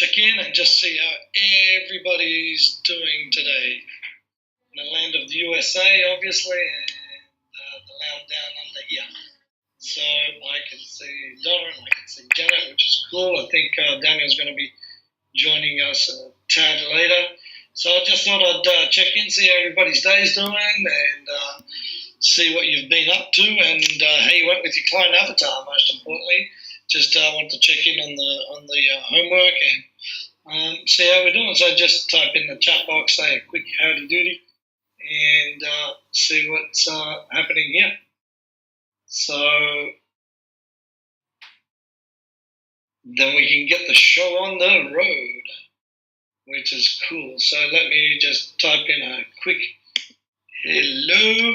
check in and just see how everybody's doing today. In the land of the USA, obviously, and the land down under here. So I can see Donna and I can see Janet, which is cool. I think Daniel's going to be joining us a tad later. So I just thought I'd check in, see how everybody's day's doing, and see what you've been up to, and how you went with your client avatar. Most importantly, just want to check in on the homework and see how we're doing. So just type in the chat box, say a quick howdy doody, and see what's happening here. So then we can get the show on the road, which is cool. So let me just type in a quick hello.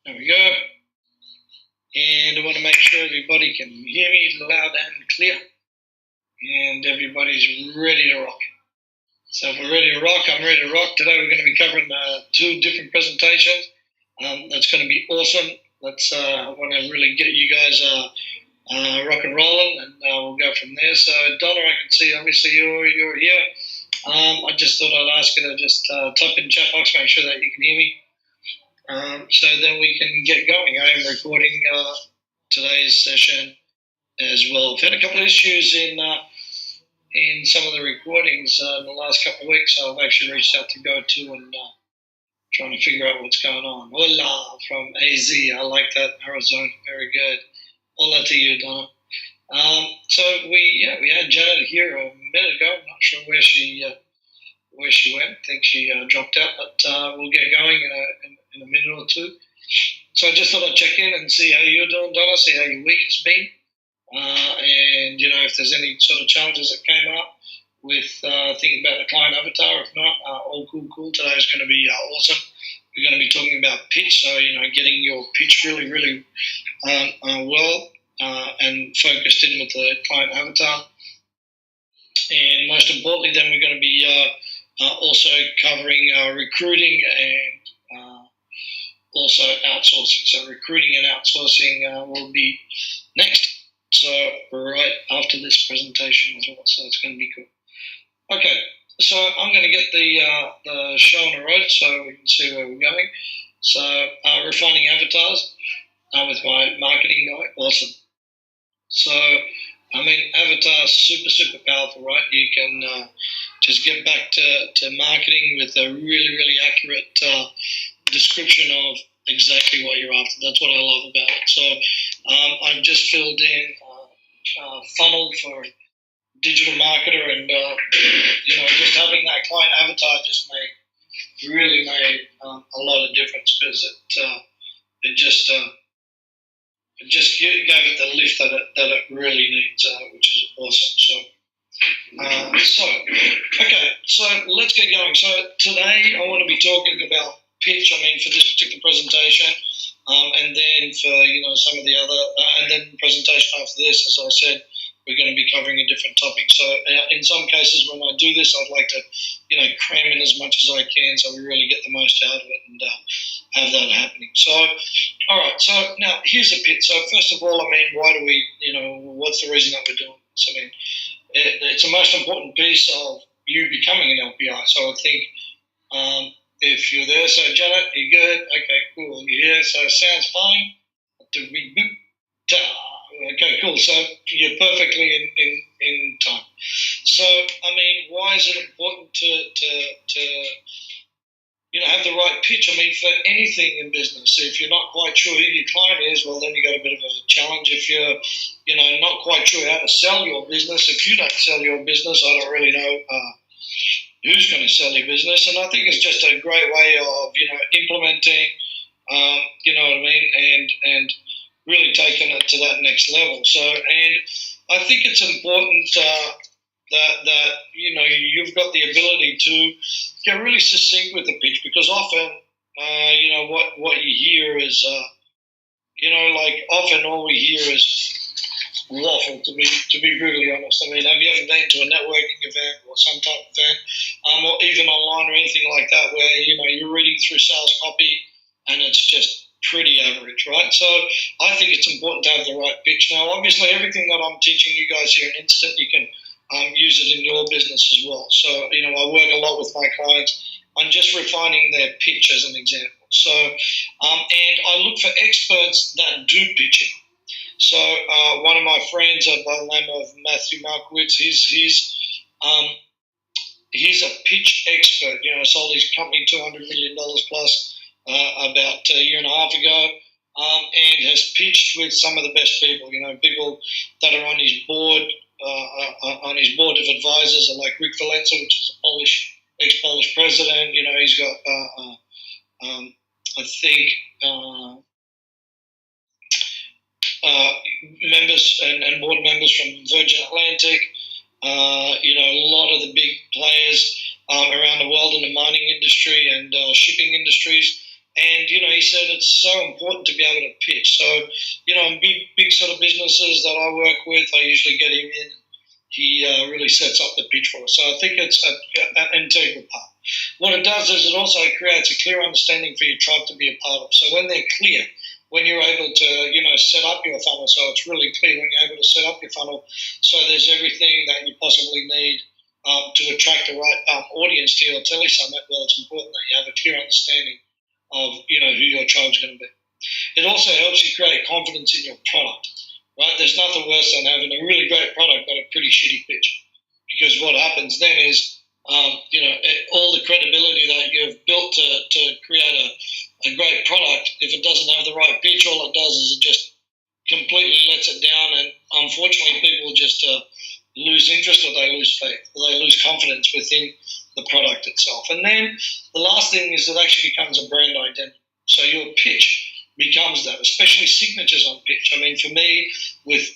There we go. And I want to make sure everybody can hear me loud and clear. And everybody's ready to rock. So if we're ready to rock, I'm ready to rock. Today we're going to be covering 2 different presentations. That's going to be awesome. I want to really get you guys rock and rolling, and we'll go from there. So Donna, I can see obviously you're here. I just thought I'd ask you to just type in the chat box, make sure that you can hear me. So then we can get going. I am recording today's session as well. I've had a couple of issues in some of the recordings in the last couple of weeks, so I've actually reached out to GoTo and trying to figure out what's going on. Hola from AZ. I like that. Arizona. Very good. Hola to you, Donna. So we had Janet here a minute ago. I'm not sure where she went. I think she dropped out, but we'll get going in a minute or two. So I just thought I'd check in and see how you're doing, Donna, see how your week has been, and if there's any sort of challenges that came up with thinking about the client avatar. If not, all cool. Today is going to be awesome. We're going to be talking about pitch, so getting your pitch really, really well and focused in with the client avatar. And most importantly, then we're going to be also covering recruiting and also outsourcing. So recruiting and outsourcing will be next. So right after this presentation as well. So it's going to be cool. Okay, so I'm going to get the show on the road so we can see where we're going. So refining avatars with my marketing guy. Awesome. So avatar super, super powerful, right? You can just get back to marketing with a really, really accurate description of exactly what you're after. That's what I love about it. So I've just filled in a funnel for digital marketer, and just having that client avatar just really made a lot of difference, because it just gave it the lift that it really needs, which is awesome. So let's get going. So today I want to be talking about pitch. For this particular presentation, and then for some of the other, and then the presentation after this, as I said, we're going to be covering a different topic. So in some cases, when I do this, I'd like to cram in as much as I can, so we really get the most out of it and have that happening. So, all right. So now here's the pitch. So first of all, why do we? What's the reason that we're doing this? It's the most important piece of you becoming an LPI. So I think if you're there, so Janet, you're good. Okay, cool. You're here, so sounds fine. Okay, cool. So you're perfectly in time. So why is it important to have the right pitch? For anything in business, if you're not quite sure who your client is, well, then you got a bit of a challenge. If you're not quite sure how to sell your business, if you don't sell your business, I don't really know who's going to sell your business. And I think it's just a great way of implementing, and really taking it to that next level. So, and I think it's important that you've got the ability to get really succinct with the pitch, because often what you hear is often all we hear is waffle, to be brutally honest. Have you ever been to a networking event or some type of event, or even online or anything like that, where you're reading through sales copy and it's just pretty average, right? So I think it's important to have the right pitch. Now, obviously, everything that I'm teaching you guys here in Instant, you can use it in your business as well. So, I work a lot with my clients on just refining their pitch as an example. So, and I look for experts that do pitching. So, one of my friends by the name of Matthew Markowitz, he's a pitch expert. Sold his company $200 million plus about a year and a half ago, and has pitched with some of the best people. People that are on his board, on his board of advisors, are like Rick Valenza, which is a ex-Polish president. He's got, I think, members and board members from Virgin Atlantic. A lot of the big players around the world in the mining industry and shipping industries. And, he said it's so important to be able to pitch. So, in big sort of businesses that I work with, I usually get him in. He really sets up the pitch for us. So I think it's an integral part. What it does is it also creates a clear understanding for your tribe to be a part of. So when they're clear, when you're able to, set up your funnel, so it's really clear when you're able to set up your funnel, so there's everything that you possibly need to attract the right audience to your Telesummit. Well, it's important that you have a clear understanding of, who your tribe's going to be. It also helps you create confidence in your product, right? There's nothing worse than having a really great product but a pretty shitty pitch, because what happens then is, all the credibility that you've built to create a great product, if it doesn't have the right pitch, all it does is it just completely lets it down, and unfortunately people just lose interest, or they lose faith, or they lose confidence within the product itself. And then the last thing is it actually becomes a brand identity. So your pitch becomes that, especially signatures on pitch. I mean, for me, with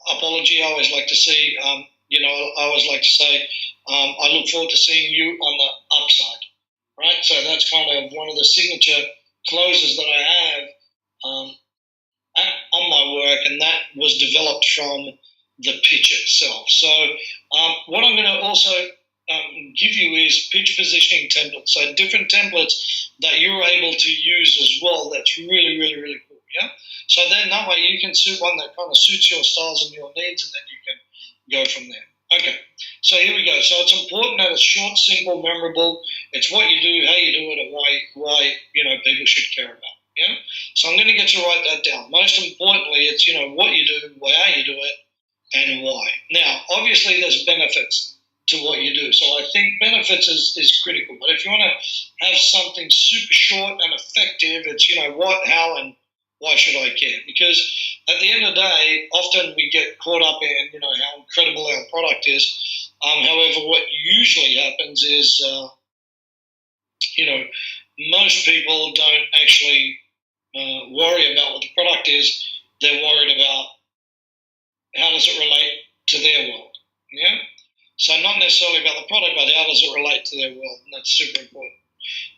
Apology, I always like to see, I always like to say, I look forward to seeing you on the upside, right? So that's kind of one of the signature closes that I have on my work, and that was developed from the pitch itself. So what I'm going to also give you is pitch positioning templates. So different templates that you're able to use as well. That's really, really, really cool. Yeah. So then that way you can suit one that kind of suits your styles and your needs, and then you can go from there. Okay. So here we go. So it's important that it's short, simple, memorable. It's what you do, how you do it, and why people should care about. Yeah. So I'm going to get you to write that down. Most importantly, it's what you do, how you do it, and why. Now, obviously, there's benefits to what you do. So I think benefits is critical. But if you want to have something super short and effective, it's what, how, and why should I care? Because at the end of the day, often we get caught up in how incredible our product is. However, what usually happens is most people don't actually worry about what the product is. They're worried about how does it relate to their world. Yeah. So not necessarily about the product, but how does it relate to their world, and that's super important.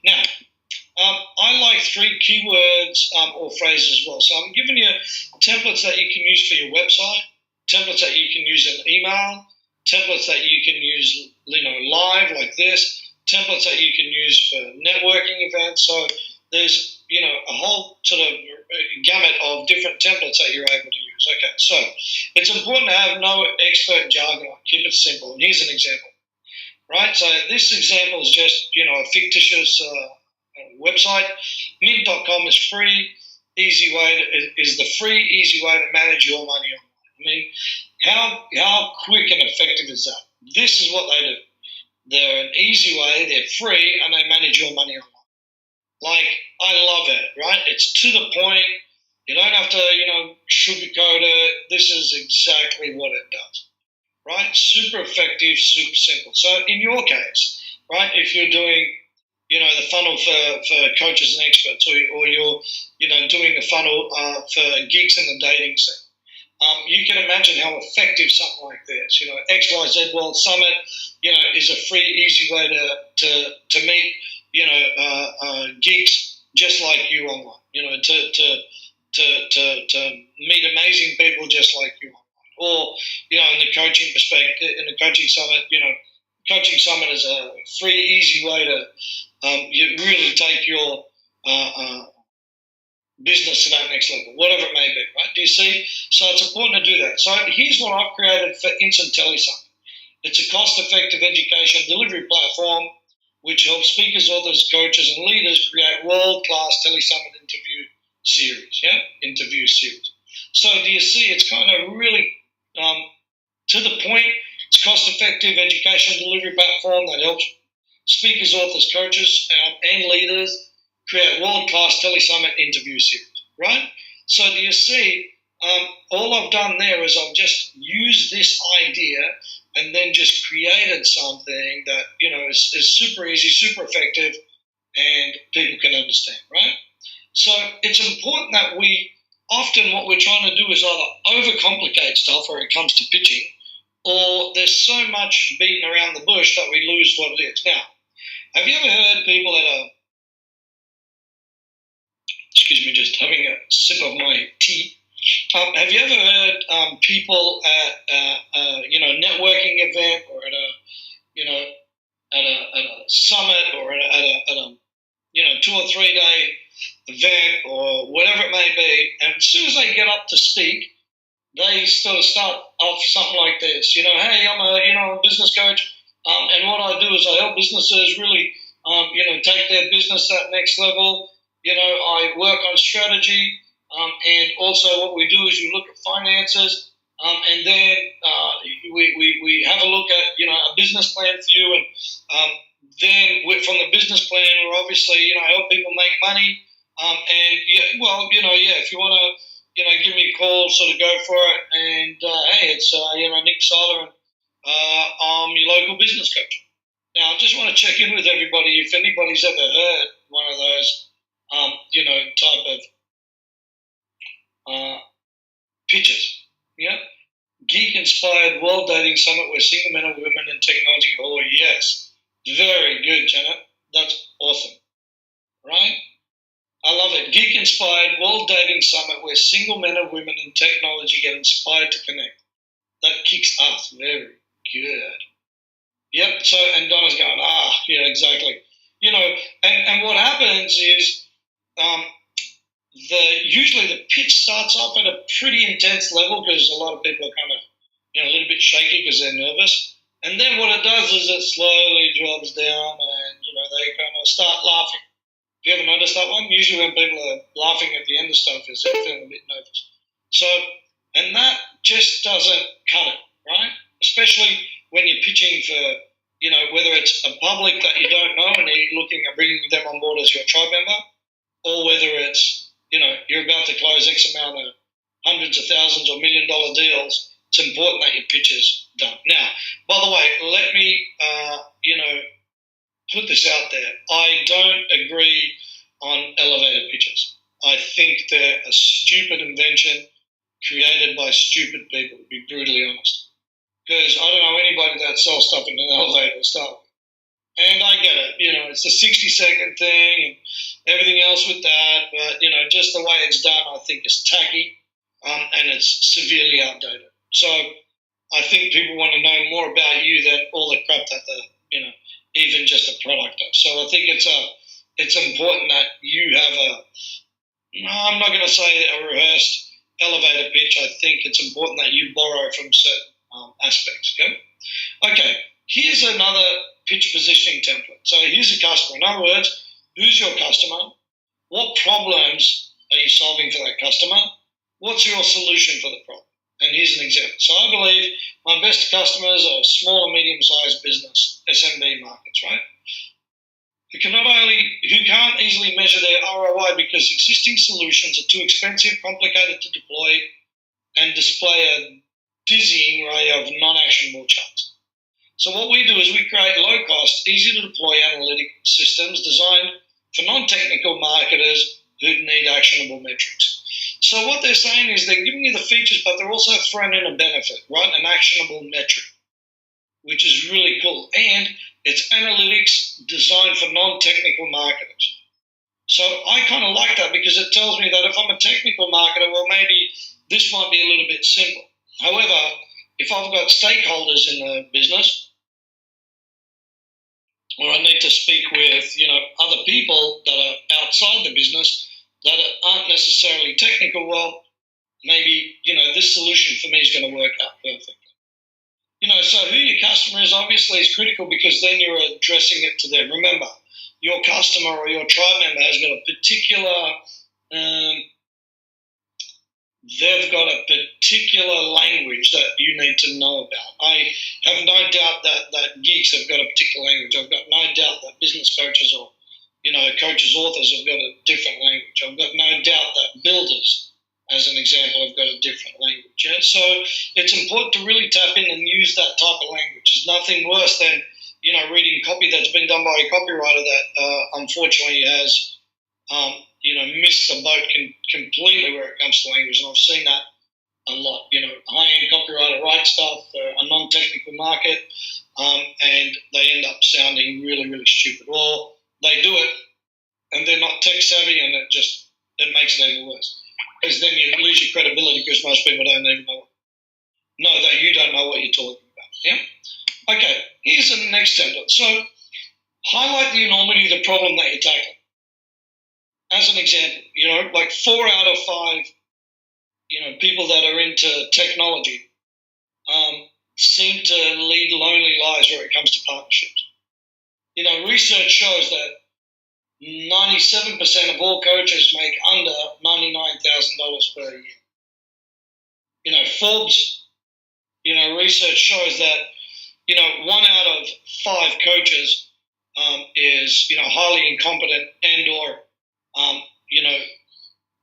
Now, I like 3 keywords or phrases as well. So I'm giving you templates that you can use for your website, templates that you can use in email, templates that you can use live like this, templates that you can use for networking events. So there's a whole sort of gamut of different templates that you're able to use. Okay, so it's important to have no expert jargon. Keep it simple. And here's an example, right? So this example is just a fictitious website. Mint.com is free. Is the free easy way to manage your money online. I mean, how quick and effective is that? This is what they do. They're an easy way. They're free, and they manage your money online. Like, I love it, right? It's to the point. You don't have to, sugarcoat it. This is exactly what it does, right? Super effective, super simple. So in your case, right, if you're doing, the funnel for coaches and experts, or you're, doing the funnel for geeks in the dating scene, you can imagine how effective something like this, XYZ World Summit, is a free, easy way to meet, geeks just like you online, to meet amazing people just like you online. Or, in the coaching perspective, in the coaching summit, coaching summit is a free, easy way to you really take your business to that next level, whatever it may be, right? Do you see? So it's important to do that. So here's what I've created for Instant Telesummit. It's a cost-effective education delivery platform which helps speakers, authors, coaches, and leaders create world-class Telesummit interview series. So do you see? It's kind of really to the point. It's cost-effective education delivery platform that helps speakers, authors, coaches, and leaders create world-class Telesummit interview series, right? So do you see, all I've done there is I've just used this idea and then just created something that, is super easy, super effective, and people can understand, right? So it's important that often what we're trying to do is either overcomplicate stuff when it comes to pitching, or there's so much beating around the bush that we lose what it is. Now, have you ever heard people excuse me, just having a sip of my tea. Have you ever heard people at a networking event, or at a summit, or at a 2 or 3 day event, or whatever it may be, and as soon as they get up to speak, they sort of start off something like this. Hey, I'm a business coach, and what I do is I help businesses really take their business to that next level. I work on strategy, and also what we do is we look at finances, and then we have a look at a business plan for you, and then from the business plan, we're obviously help people make money, and if you want to give me a call, sort of go for it, and hey, it's Nick Psaila, and I'm your local business coach. Now, I just want to check in with everybody if anybody's ever heard one of those type of pitches. Yeah, geek-inspired world dating summit where single men and women in technology. Oh yes, very good, Janet. That's awesome, right? I love it. Geek-inspired world dating summit where single men and women in technology get inspired to connect. That kicks us. Very good. Yep. So, and Donna's going, yeah, exactly. And what happens is, usually the pitch starts off at a pretty intense level because a lot of people are kind of a little bit shaky because they're nervous, and then what it does is it slowly drops down, and they kind of start laughing. Have you ever noticed that one? Usually when people are laughing at the end of stuff is they're feeling a bit nervous. So, and that just doesn't cut it, right? Especially when you're pitching for whether it's a public that you don't know and you're looking at bringing them on board as your tribe member, or whether it's, you're about to close X amount of hundreds of thousands or $1 million deals, it's important that your pitch is done. Now, by the way, let me, put this out there. I don't agree on elevator pitches. I think they're a stupid invention created by stupid people, to be brutally honest. Because I don't know anybody that sells stuff in an elevator to start with. And I get it, it's a 60-second thing and everything else with that, but, just the way it's done, I think is tacky, and it's severely outdated. So I think people want to know more about you than all the crap that even just a product does. So I think it's important that you have I'm not going to say a rehearsed elevator pitch. I think it's important that you borrow from certain aspects, Okay, here's another pitch positioning template. So here's a customer. In other words, who's your customer? What problems are you solving for that customer? What's your solution for the problem? And here's an example. So I believe my best customers are small and medium-sized business, SMB markets, right? Who can't easily measure their ROI because existing solutions are too expensive, complicated to deploy, and display a dizzying array of non-actionable charts. So what we do is we create low-cost, easy-to-deploy analytic systems designed for non-technical marketers who need actionable metrics. So what they're saying is they're giving you the features, but they're also throwing in a benefit, right? An actionable metric, which is really cool. And it's analytics designed for non-technical marketers. So I kind of like that because it tells me that if I'm a technical marketer, well, maybe this might be a little bit simple. However, if I've got stakeholders in the business, or I need to speak with, other people that are outside the business, that aren't necessarily technical, well, maybe, this solution for me is going to work out perfectly. So who your customer is obviously is critical, because then you're addressing it to them. Remember, your customer or your tribe member has got a particular, they've got a particular language that you need to know about. I have no doubt that geeks have got a particular language. I've got no doubt that business coaches or, coaches, authors have got a different language. I've got no doubt that builders, as an example, have got a different language. Yeah? So it's important to really tap in and use that type of language. There's nothing worse than, reading copy that's been done by a copywriter that unfortunately has, missed the boat completely where it comes to language. And I've seen that a lot. High-end copywriter writes stuff for a non-technical market, and they end up sounding really, really stupid. Or they do it and they're not tech savvy, and it makes it even worse. Because then you lose your credibility, because most people don't even know that you don't know what you're talking about. Yeah? Okay, here's the next template. So highlight the enormity of the problem that you're tackling. As an example, like 4 out of 5, people that are into technology seem to lead lonely lives where it comes to partnerships. Research shows that 97% of all coaches make under $99,000 per year. Forbes, research shows that, 1 out of 5 coaches is, highly incompetent and or,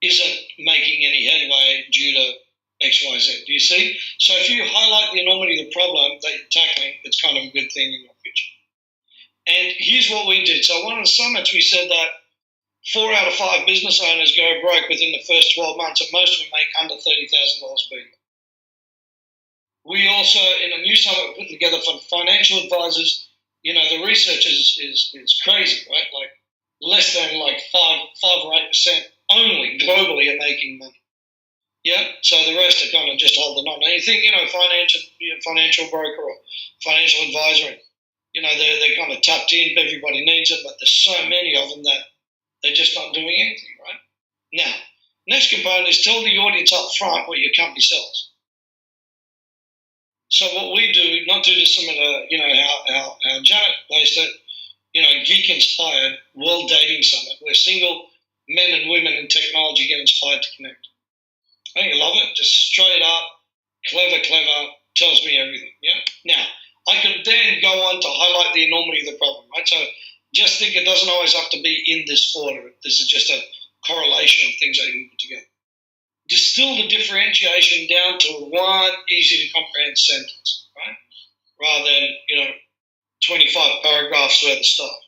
isn't making any headway due to X, Y, Z. Do you see? So if you highlight the enormity of the problem that you're tackling, it's kind of a good thing in your future. And here's what we did. So one of the summits, we said that 4 out of 5 business owners go broke within the first 12 months, and most of them make under $30,000 per year. We also, in a new summit put together for financial advisors, the research is crazy, right? Like less than 5 or 8% only globally are making money. Yeah, so the rest are kind of just holding on. And you think, financial broker or financial advisor, they're kind of tapped in, everybody needs it, but there's so many of them that they're just not doing anything, right? Now, next component is tell the audience up front what your company sells. So what we do, not too dissimilar to, how Janet placed it, geek-inspired World Dating Summit, where single men and women in technology get inspired to connect. I think you love it. Just straight up, clever, tells me everything. Yeah. Now, I could then go on to highlight the enormity of the problem, right? So just think it doesn't always have to be in this order. This is just a correlation of things that you can put together. Distill the differentiation down to one easy to comprehend sentence, right? Rather than, 25 paragraphs worth of stuff.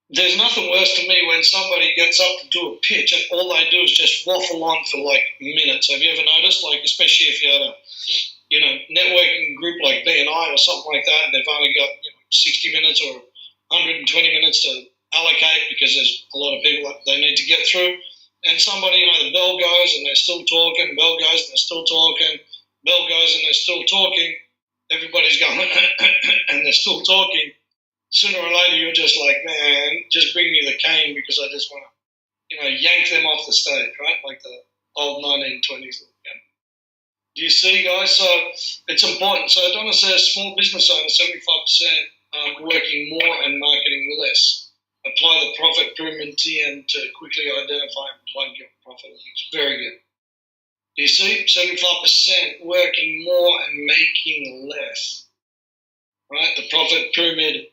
There's nothing worse to me when somebody gets up to do a pitch and all they do is just waffle on for minutes. Have you ever noticed? Especially if you had a, networking group like BNI or something like that, and they've only got 60 minutes or 120 minutes to allocate because there's a lot of people that they need to get through. And somebody, the bell goes and they're still talking, bell goes and they're still talking, bell goes and they're still talking. Everybody's going and they're still talking. Sooner or later, you're just like, man, just bring me the cane because I just want to, yank them off the stage, right? Like the old 1920s. Yeah? Do you see, guys? So it's important. So Donna says small business owners, 75% working more and marketing less. Apply the profit pyramid TM to quickly identify and plug your profit leads. Very good. Do you see? 75% working more and making less. Right? The profit pyramid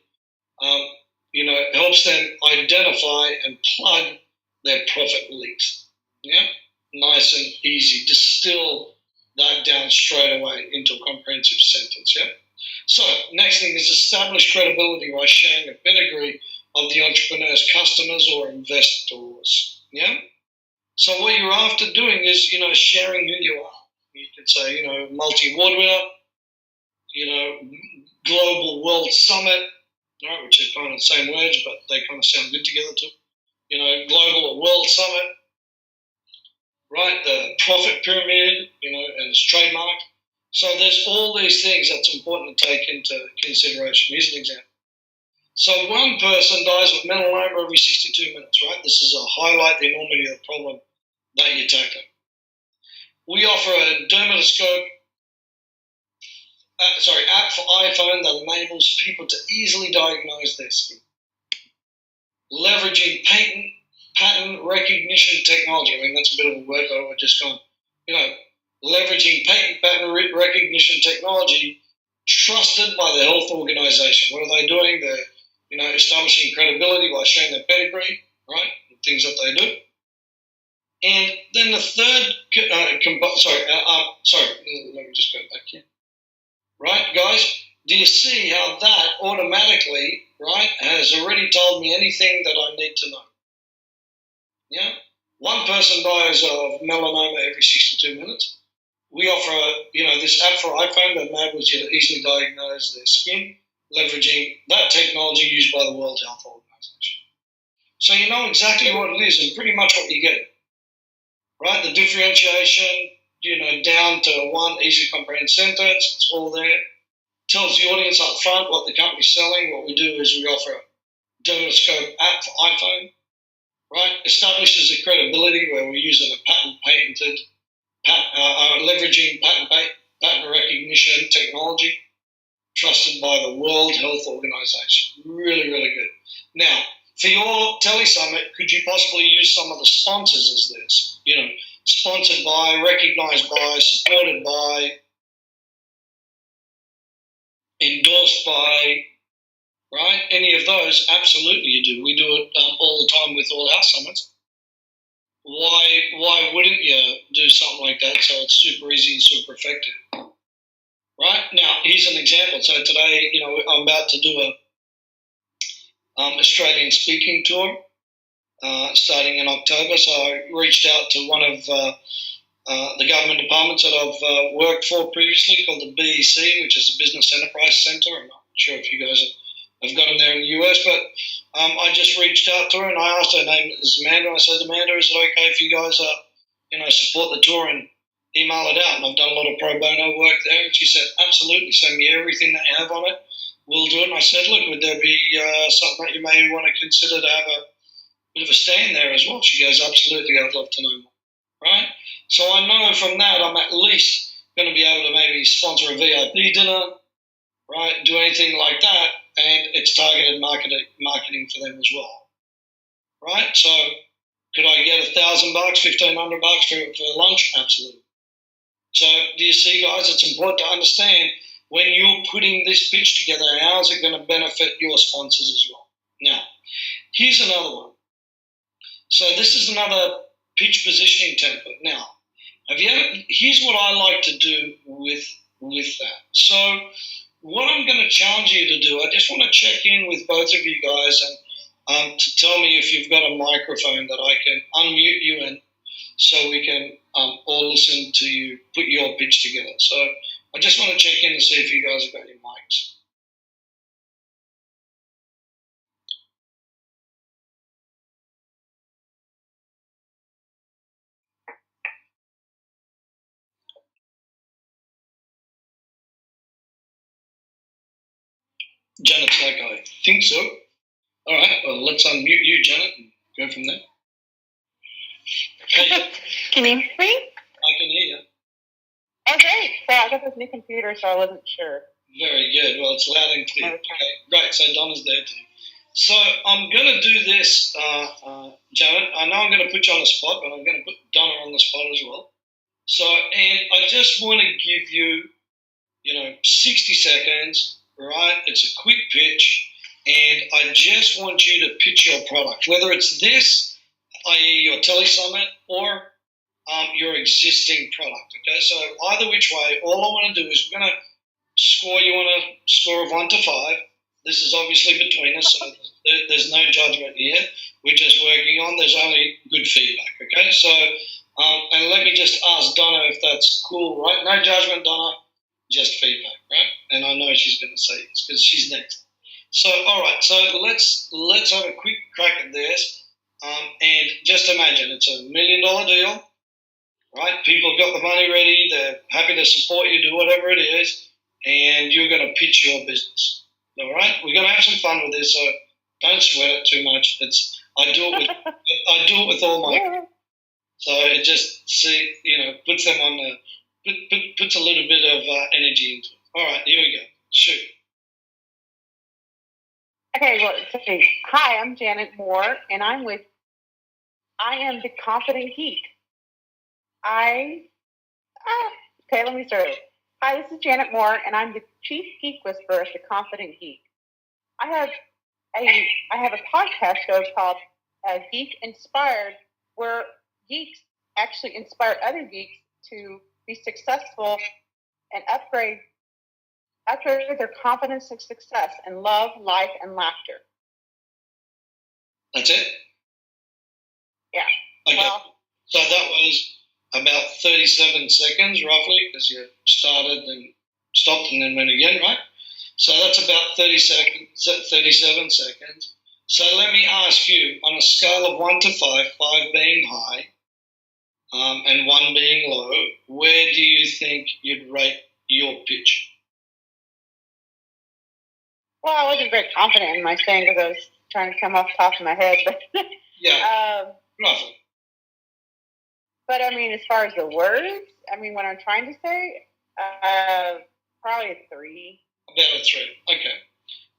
helps them identify and plug their profit leaks. Yeah? Nice and easy. Distill that down straight away into a comprehensive sentence. Yeah? So, next thing is establish credibility by sharing a pedigree of the entrepreneur's customers or investors. Yeah? So what you're after doing is, sharing who you are. You could say, multi-award winner, global world summit, right, which are kind of the same words, but they kind of sound good together too. Global or world summit, right? The profit pyramid, and it's trademarked. So there's all these things that's important to take into consideration. Here's an example. So one person dies of melanoma every 62 minutes, right? This is a highlight the enormity of the problem that you're tackling. We offer a dermatoscope app for iPhone that enables people to easily diagnose their skin, leveraging pattern recognition technology. I mean, that's a bit of a word, but we're just going, leveraging pattern recognition technology trusted by the health organization. What are they doing? They're, establishing credibility by showing their pedigree, right? The things that they do. And then the third, let me just go back here. Right, guys? Do you see how that automatically, right, has already told me anything that I need to know? Yeah? One person dies of melanoma every 62 minutes. We offer, this app for iPhone that enables you to easily diagnose their skin, leveraging that technology used by the World Health Organization. So you know exactly what it is and pretty much what you get. Right? The differentiation, down to one easy to comprehend sentence, it's all there. Tells the audience up front what the company's selling. What we do is we offer a dermatoscope app for iPhone, right? Establishes the credibility where we're using leveraging patent recognition technology trusted by the World Health Organization. Really, really good. Now, for your Telesummit, could you possibly use some of the sponsors as this? Sponsored by, recognized by, supported by, endorsed by, right? Any of those, absolutely you do. We do it all the time with all our summits. Why wouldn't you do something like that so it's super easy and super effective? Right? Now, here's an example. So today, I'm about to do a Australian speaking tour starting in October. So I reached out to one of the government departments that I've worked for previously, called the BEC, which is a Business Enterprise Centre. I'm not sure if you guys have got them there in the US, but I just reached out to her and I asked her, her name is Amanda, and I said, Amanda, is it okay if you guys support the tour and email it out? And I've done a lot of pro bono work there. And she said, absolutely, send me everything that you have on it. We'll do it. And I said, look, would there be something that you may want to consider to have a bit of a stand there as well? She goes, absolutely, I'd love to know more. Right? So I know from that I'm at least going to be able to maybe sponsor a VIP dinner, right? Do anything like that, and it's targeted marketing for them as well, right? So could I get $1,000, $1,500 for lunch? Absolutely. So do you see, guys? It's important to understand when you're putting this pitch together, how is it going to benefit your sponsors as well? Now, here's another one. So this is another pitch positioning template. Now, here's what I like to do with that. So what I'm going to challenge you to do, I just want to check in with both of you guys and to tell me if you've got a microphone that I can unmute you in so we can all listen to you put your pitch together. So I just want to check in and see if you guys have got your mics. Janet's like, I think so. All right, well, let's unmute you, Janet, and go from there. Hey. Can you hear me? I can hear you. Oh, great. So I got this new computer, so I wasn't sure. Very good. Well, it's loud and clear. Okay. Great. So Donna's there too. So I'm going to do this, Janet. I know I'm going to put you on the spot, but I'm going to put Donna on the spot as well. So, and I just want to give you, 60 seconds, right? It's a quick pitch, and I just want you to pitch your product, whether it's this, i.e. your Telesummit, or your existing product, okay? So either which way, all I want to do is we're going to score you on a score of 1 to 5. This is obviously between us, so there's no judgment here. We're just working on, there's only good feedback, okay? So, and let me just ask Donna if that's cool, right? No judgment, Donna, just feedback, right? And I know she's going to say this because she's next. So, all right, so let's have a quick crack at this. And just imagine it's $1 million deal, right? People have got the money ready, they're happy to support you, do whatever it is, and you're going to pitch your business. All right, we're gonna have some fun with this, so don't sweat it too much. I do it with all my, so it just puts them on puts a little bit of energy into it. All right, here we go. Shoot. Okay, well, okay. Hi, I'm Janet Moore, and I am the Confident Geek. Okay, let me start. Hi, this is Janet Moore, and I'm the Chief Geek Whisperer at the Confident Geek. I have a podcast show called Geek Inspired, where geeks actually inspire other geeks to be successful and upgrade their confidence and success in love, life, and laughter. That's it? Yeah. Okay. Well, so that was about 37 seconds, roughly, because you started and stopped and then went again, right? So that's about 37 seconds. So let me ask you, on a scale of 1 to 5, 5 being high and 1 being low, where do you think you'd rate your pitch? Well, I wasn't very confident in my saying because I was trying to come off the top of my head. But yeah, roughly. But I mean, as far as the words, I mean, what I'm trying to say, probably a 3. About a 3. Okay.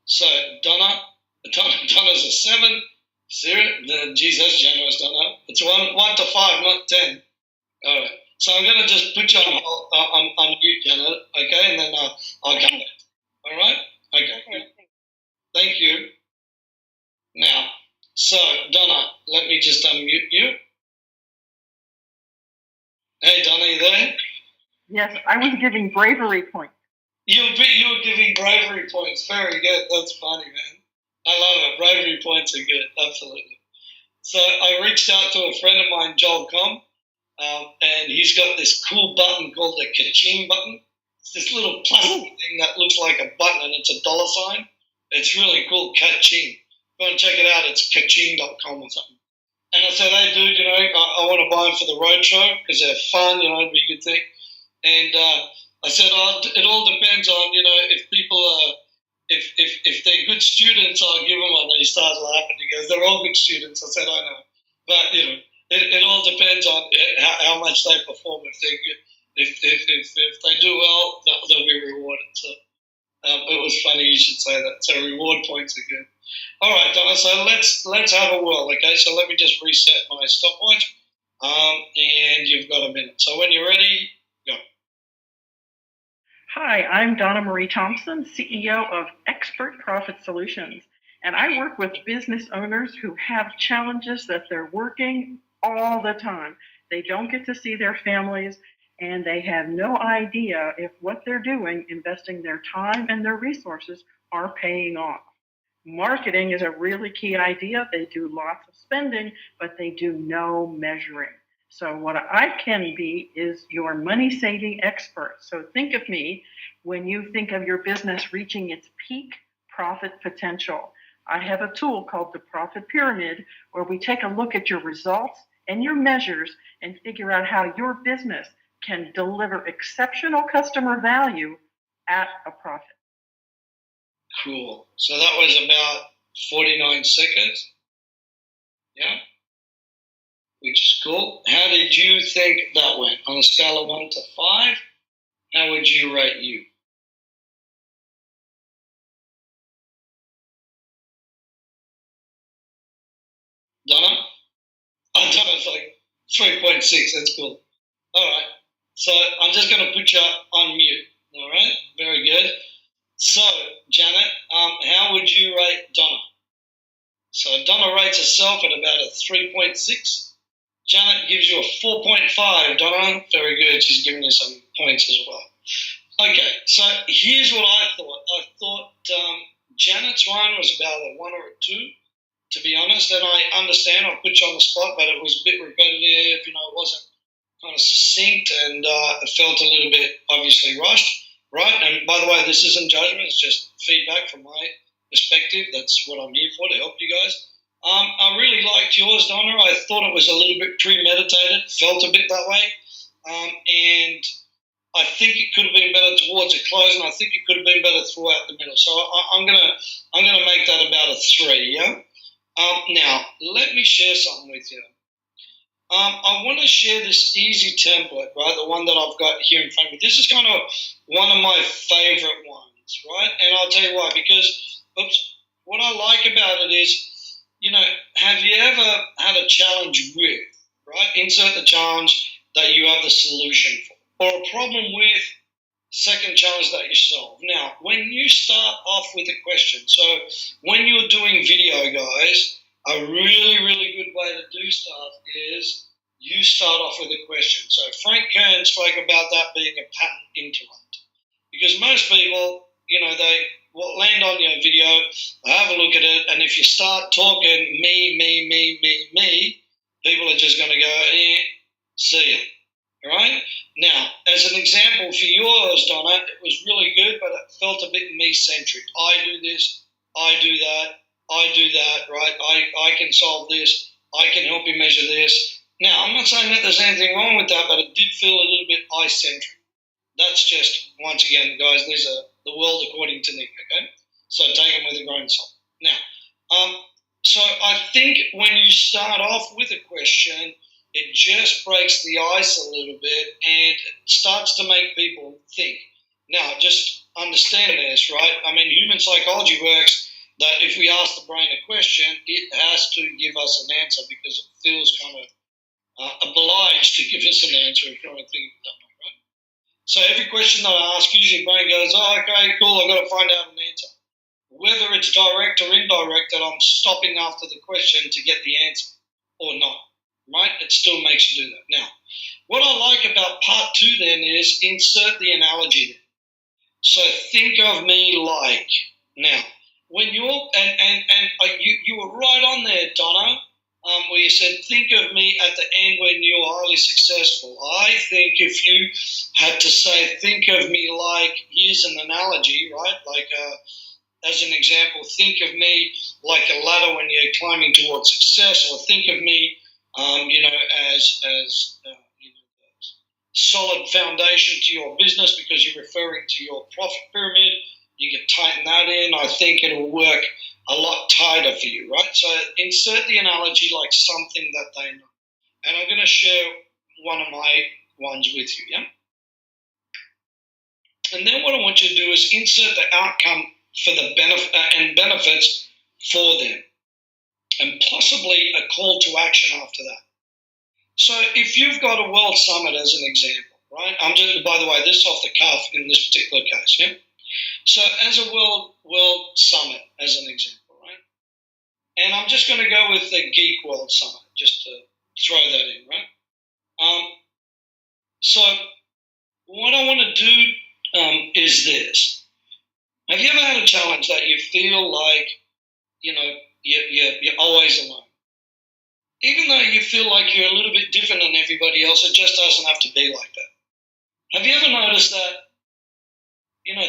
So Donna's a 7. Geez, that's generous, Donna. It's 1 to 5, not 10. All right. So I'm going to just put you on mute, Janet, okay? And then I'll come back. All right? Okay. Thank you. Now, so, Donna, let me just unmute you. Hey, Donna, you there? Yes, I was giving bravery points. You were giving bravery points. Very good. That's funny, man. I love it. Bravery points are good. Absolutely. So I reached out to a friend of mine, Joel Com, and he's got this cool button called the ka-ching button. It's this little plastic thing that looks like a button, and it's a dollar sign. It's really cool, ka-ching. Go and check it out. It's ka-ching.com or something. And I said, hey, dude, I want to buy them for the road show because they're fun, it'd be a good thing. And I said, it all depends on, if people are, if they're good students, I'll give them one. And he starts laughing. He goes, they're all good students. I said, I know. But, it all depends on how much they perform. If they're good, if they do well, they'll be rewarded. So it was funny you should say that. So reward points are good. All right, Donna, so let's have a whirl, okay? So let me just reset my stopwatch, and you've got a minute. So when you're ready, go. Hi, I'm Donna Marie Thompson, CEO of Expert Profit Solutions, and I work with business owners who have challenges that they're working all the time. They don't get to see their families, and they have no idea if what they're doing, investing their time and their resources, are paying off. Marketing is a really key idea. They do lots of spending, but they do no measuring. So what I can be is your money-saving expert. So think of me when you think of your business reaching its peak profit potential. I have a tool called the Profit Pyramid where we take a look at your results and your measures and figure out how your business can deliver exceptional customer value at a profit. Cool. So that was about 49 seconds. Yeah. Which is cool. How did you think that went? On a scale of 1 to 5, how would you rate you? Donna? Oh, Donna's like 3.6. That's cool. All right. So I'm just going to put you on mute. All right. Very good. So, Janet, how would you rate Donna? So Donna rates herself at about a 3.6. Janet gives you a 4.5. Donna, very good. She's giving you some points as well. Okay, so here's what I thought. I thought Janet's one was about a 1 or a 2, to be honest. And I understand, I'll put you on the spot, but it was a bit repetitive. It wasn't kind of succinct, and it felt a little bit obviously rushed, right? And by the way, this isn't judgment. It's just feedback from my perspective. That's what I'm here for, to help you guys. I really liked yours, Donna. I thought it was a little bit premeditated, felt a bit that way. And I think it could have been better towards the close, and I think it could have been better throughout the middle. So I'm gonna make that about a 3. Yeah. Now let me share something with you. I want to share this easy template, right? The one that I've got here in front of me. This is kind of one of my favorite ones, right? And I'll tell you why. Because, what I like about it is, have you ever had a challenge with, right? Insert the challenge that you have the solution for, or a problem with, second challenge that you solve. Now, when you start off with a question, so when you're doing video, guys, a really, really good way to do stuff is you start off with a question. So Frank Kern spoke about that being a pattern interrupt. Because most people, they will land on your video, they have a look at it, and if you start talking me, people are just going to go, see ya. All right? Now, as an example for yours, Donna, it was really good, but it felt a bit me-centric. I do this, I do that, right? I can solve this, I can help you measure this. Now, I'm not saying that there's anything wrong with that, but it did feel a little bit I-centric. That's just, once again, guys, these are the world according to Nick, okay? So take them with a grain of salt. Now, so I think when you start off with a question, it just breaks the ice a little bit and it starts to make people think. Now, just understand this, right? I mean, human psychology works that if we ask the brain a question, it has to give us an answer because it feels kind of obliged to give us an answer if you're thinking that way, right? So every question that I ask, usually the brain goes, oh, okay, cool, I've got to find out an answer. Whether it's direct or indirect, that I'm stopping after the question to get the answer or not, right? It still makes you do that. Now, what I like about part 2 then is insert the analogy there. So think of me like, now, when you're, and you were right on there, Donna, where you said, think of me at the end when you're highly successful. I think if you had to say, think of me like, here's an analogy, right? Like, as an example, think of me like a ladder when you're climbing towards success, or think of me, as solid foundation to your business because you're referring to your profit pyramid. You can tighten that in. I think it'll work a lot tighter for you, right? So insert the analogy like something that they know. And I'm going to share one of my ones with you, yeah? And then what I want you to do is insert the outcome for the benefits for them, and possibly a call to action after that. So if you've got a World Summit as an example, right? I'm just, by the way, this is off the cuff in this particular case, yeah? So as a World Summit as an example, right? And I'm just going to go with the Geek World Summit, just to throw that in, right? So what I want to do is this. Have you ever had a challenge that you feel like, you're always alone? Even though you feel like you're a little bit different than everybody else, it just doesn't have to be like that. Have you ever noticed that,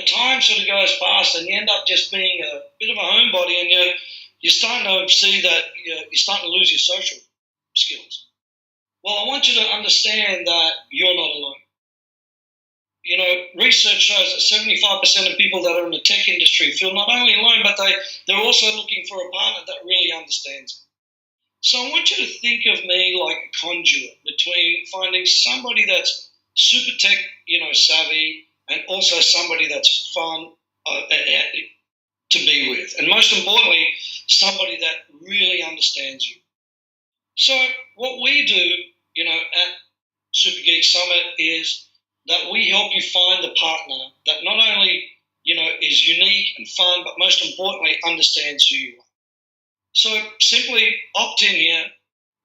time sort of goes past and you end up just being a bit of a homebody, and you're starting to see that you're starting to lose your social skills? Well, I want you to understand that you're not alone. Research shows that 75% of people that are in the tech industry feel not only alone, but they're also looking for a partner that really understands them. So I want you to think of me like a conduit between finding somebody that's super tech, savvy, and also somebody that's fun to be with. And most importantly, somebody that really understands you. So what we do, at Super Geek Summit is that we help you find the partner that not only, is unique and fun, but most importantly, understands who you are. So simply opt in here,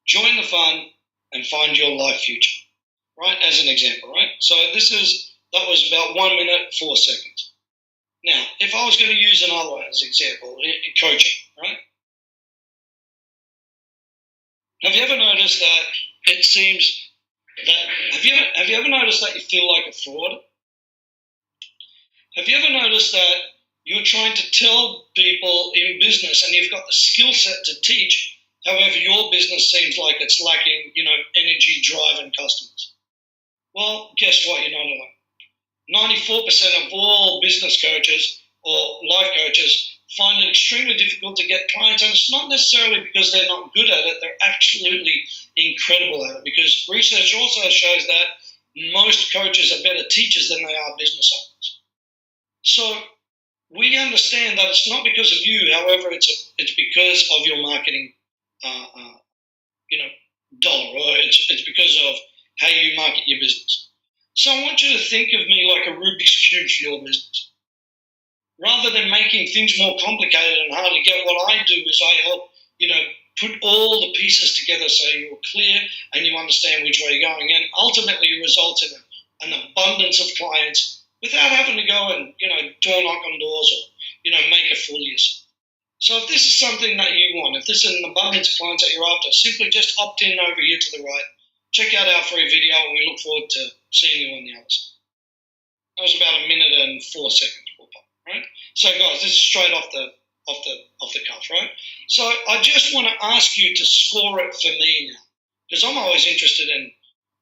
join the fun, and find your life future, right? As an example, right? So that was about 1 minute, 4 seconds. Now, if I was going to use another one as an example, in coaching, right? Have you ever noticed that it seems that, have you ever noticed that you feel like a fraud? Have you ever noticed that you're trying to tell people in business and you've got the skill set to teach, however your business seems like it's lacking, energy, drive, and customers? Well, guess what? You're not alone. 94% of all business coaches or life coaches find it extremely difficult to get clients, and it's not necessarily because they're not good at it. They're absolutely incredible at it, because research also shows that most coaches are better teachers than they are business owners. So we understand that it's not because of you. However, it's because of your marketing, dollar, or it's because of how you market your business. So I want you to think of me like a Rubik's Cube for your business. Rather than making things more complicated and hard to get, what I do is I help, put all the pieces together so you're clear and you understand which way you're going, and ultimately it results in an abundance of clients without having to go and, door knock on doors or, make a fool of yourself. So if this is something that you want, if this is an abundance of clients that you're after, simply just opt in over here to the right, check out our free video, and we look forward to seeing you on the other side. That was about 1 minute and 4 seconds. Right? So guys, this is straight off the cuff, right? So I just want to ask you to score it for me now, because I'm always interested in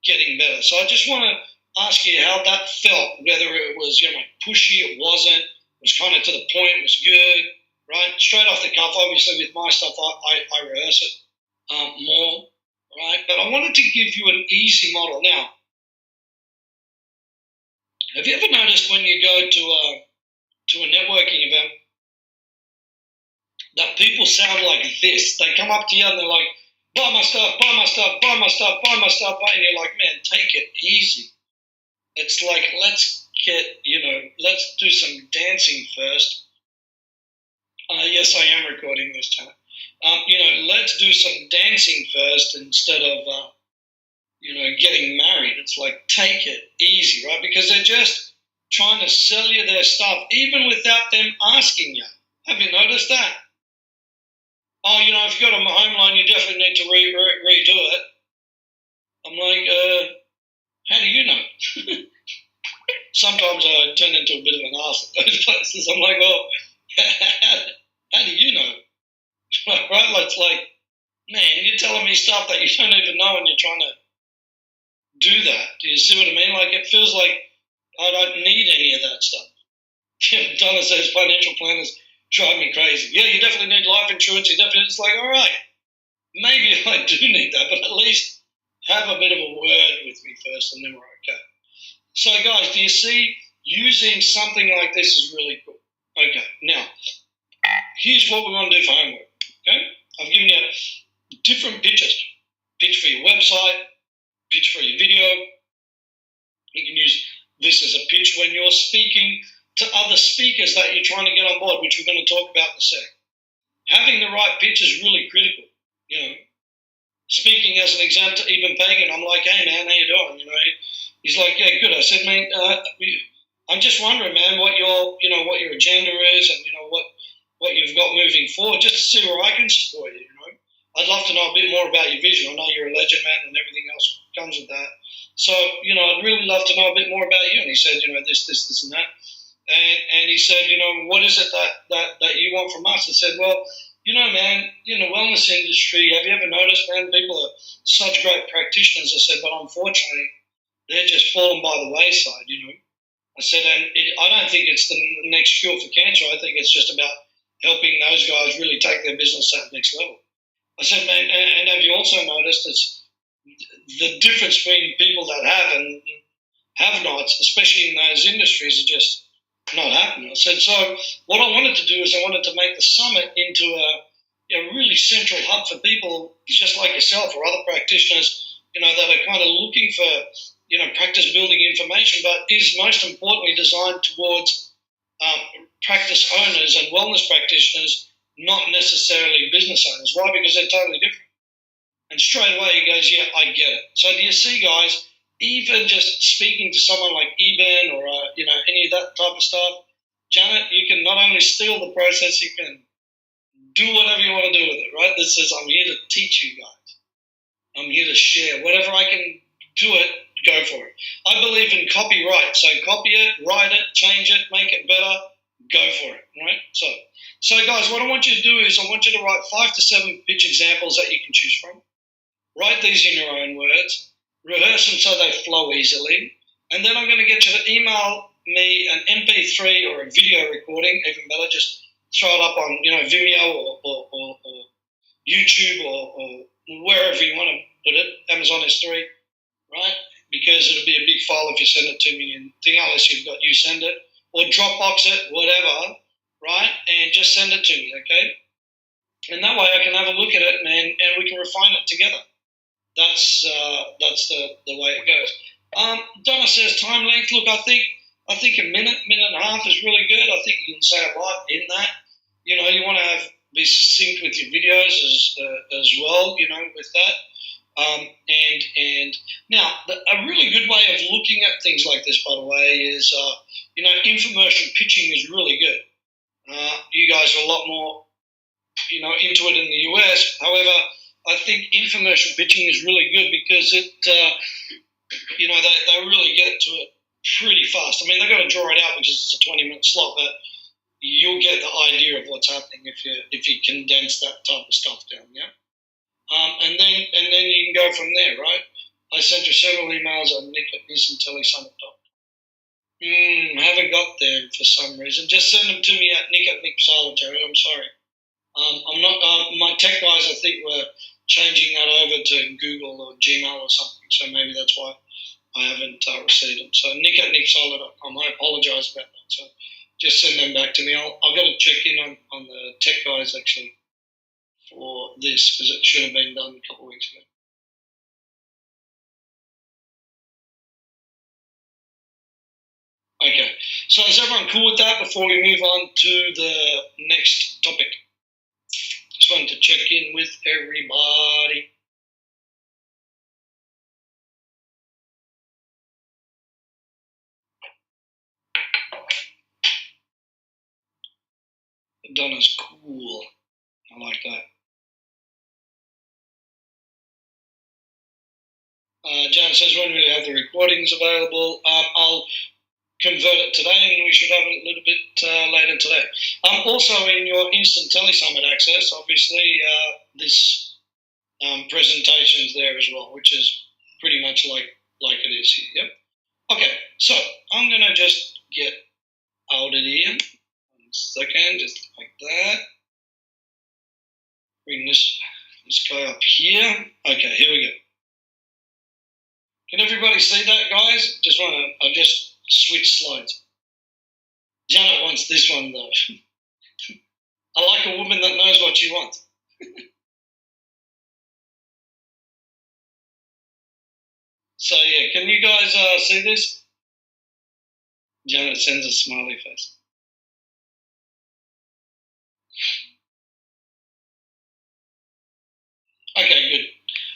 getting better. So I just want to ask you how that felt, whether it was pushy, it wasn't, it was kind of to the point, it was good, right? Straight off the cuff. Obviously with my stuff I rehearse it more, right? But I wanted to give you an easy model. Now, have you ever noticed when you go to a networking event that people sound like this? They come up to you and they're like, buy my stuff, buy my stuff, buy my stuff, buy my stuff, and you're like, man, take it easy. It's like, let's do some dancing first. Yes, I am recording this time. Let's do some dancing first instead of, getting married. It's like, take it easy, right? Because they're just trying to sell you their stuff, even without them asking you. Have you noticed that? Oh, if you've got a home loan, you definitely need to redo it. I'm like, how do you know? Sometimes I turn into a bit of an arse at those places. I'm like, well, how do you know? Right? It's like, man, you're telling me stuff that you don't even know, and you're trying to do that. Do you see what I mean? Like, it feels like I don't need any of that stuff. Donna says financial planners drive me crazy. Yeah, you definitely need life insurance. You definitely, it's like, all right, maybe I do need that, but at least have a bit of a word with me first, and then we're okay. So, guys, do you see using something like this is really cool? Okay, now, here's what we want to do for homework. Okay, I've given you different pitches. Pitch for your website, pitch for your video. You can use this as a pitch when you're speaking to other speakers that you're trying to get on board, which we're going to talk about in a sec. Having the right pitch is really critical. Speaking as an example to Eben Pagan, I'm like, hey man, how you doing? He's like, yeah, good. I said, man, I'm just wondering, man, what your agenda is, and what you've got moving forward, just to see where I can support you. I'd love to know a bit more about your vision. I know you're a legend, man, and everything else comes with that. So, I'd really love to know a bit more about you. And he said, this, and that. And he said, what is it that you want from us? I said, well, man, in the wellness industry, have you ever noticed, man, people are such great practitioners. I said, but unfortunately, they're just falling by the wayside, I said, and I don't think it's the next cure for cancer. I think it's just about helping those guys really take their business to the next level. I said, man, and have you also noticed it's the difference between people that have and have-nots, especially in those industries, are just not happening. I said, so what I wanted to do is I wanted to make the summit into a really central hub for people just like yourself or other practitioners, that are kind of looking for, practice building information, but is most importantly designed towards practice owners and wellness practitioners, not necessarily business owners. Why? Because they're totally different. And straight away he goes, yeah, I get it. So do you see, guys, even just speaking to someone like Eben or, any of that type of stuff, Janet, you can not only steal the process, you can do whatever you want to do with it, right? This says, I'm here to teach you guys. I'm here to share. Whatever I can do it, go for it. I believe in copyright. So copy it, write it, change it, make it better, go for it, right? So guys, what I want you to do is I want you to write 5 to 7 pitch examples that you can choose from. Write these in your own words. Rehearse them so they flow easily. And then I'm going to get you to email me an MP3 or a video recording, even better, just throw it up on Vimeo or YouTube or wherever you want to put it, Amazon S3, right? Because it'll be a big file if you send it to me and thing, unless you've got you send it, or Dropbox it, whatever, right? And just send it to me, okay? And that way I can have a look at it and we can refine it together. That's the way it goes. Donna says time length. Look, I think a minute and a half is really good. I think you can say a lot in that. You want to be succinct with your videos as well. With that. And now a really good way of looking at things like this, by the way, is infomercial pitching is really good. You guys are a lot more into it in the US. However, I think infomercial pitching is really good because it, they really get to it pretty fast. I mean, they've got to draw it out because it's a 20-minute slot, but you'll get the idea of what's happening if you condense that type of stuff down, yeah. And then you can go from there, right? I sent you several emails at nick@nissanTelesummit.com. I haven't got there for some reason. Just send them to me at nick@Psaila, Jared. I'm sorry. I'm not. My tech guys, I think, were changing that over to Google or Gmail or something. So maybe that's why I haven't received them. So nick@Psaila.com. I apologise about that. So just send them back to me. I've got to check in on the tech guys actually for this because it should have been done a couple of weeks ago. Okay. So is everyone cool with that before we move on to the next topic? Just wanted to check in with everybody. Donna's cool. I like that. Janet says, when will you have the recordings available? I'll convert it today and we should have it a little bit later today. Also in your instant Telesummit access, obviously this presentation's there as well, which is pretty much like it is here. Yep. Okay, so I'm going to just get out of here. 1 second, just like that. Bring this guy up here. Okay, here we go. Can everybody see that, guys? I just switch slides. Janet wants this one though. I like a woman that knows what she wants. So yeah, can you guys see this? Janet sends a smiley face. Okay, good.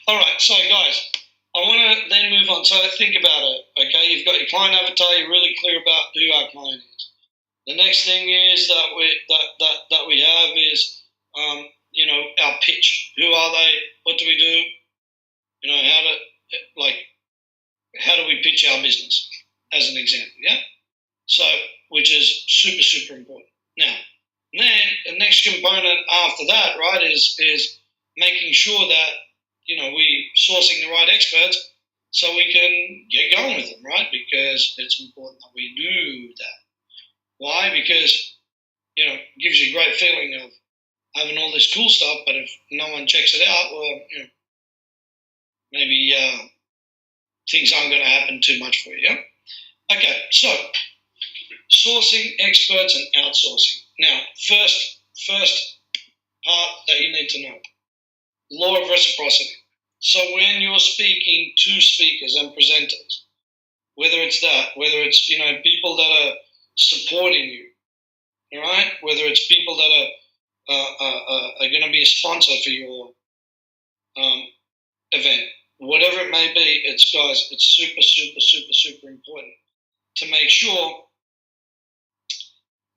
All right, so guys, I want to then move on. So think about it, okay? You've got your client avatar. You're really clear about who our client is. The next thing is that we have is, our pitch. Who are they? What do we do? How do we pitch our business, as an example, yeah? So, which is super, super important. Now, then the next component after that, right, is making sure that we're sourcing the right experts so we can get going with them, right? Because it's important that we do that. Why? Because it gives you a great feeling of having all this cool stuff, but if no one checks it out, well, maybe things aren't going to happen too much for you. Yeah? Okay, so sourcing experts and outsourcing. Now, first part that you need to know. Law of reciprocity. So when you're speaking to speakers and presenters, whether it's people that are supporting you, all right? Whether it's people that are going to be a sponsor for your event, whatever it may be, it's super, super, super, super important to make sure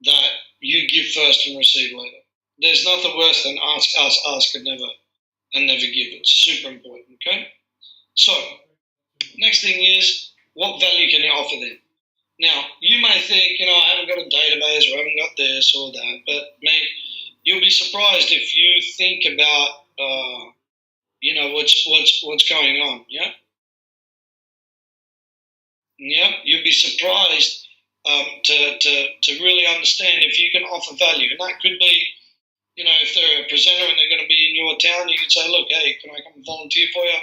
that you give first and receive later. There's nothing worse than ask and never give. It's super important, okay? So, next thing is, what value can you offer them? Now, you may think, I haven't got a database or I haven't got this or that, but mate, you'll be surprised if you think about, what's going on, yeah? Yeah, you'll be surprised to really understand if you can offer value. And that could be, if they're a presenter and they're going to be in your town, you can say, look, hey, can I come and volunteer for you?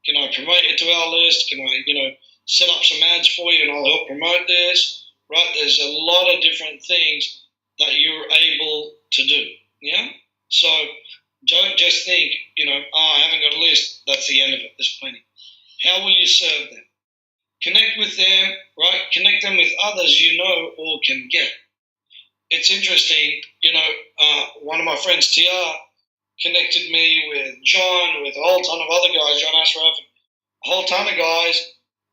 Can I promote you to our list? Can I, set up some ads for you and I'll help promote this? Right? There's a lot of different things that you're able to do. Yeah? So don't just think, I haven't got a list. That's the end of it. There's plenty. How will you serve them? Connect with them, right? Connect them with others you know or can get. It's interesting, one of my friends, TR, connected me with John, with a whole ton of other guys, John Ashraf, a whole ton of guys,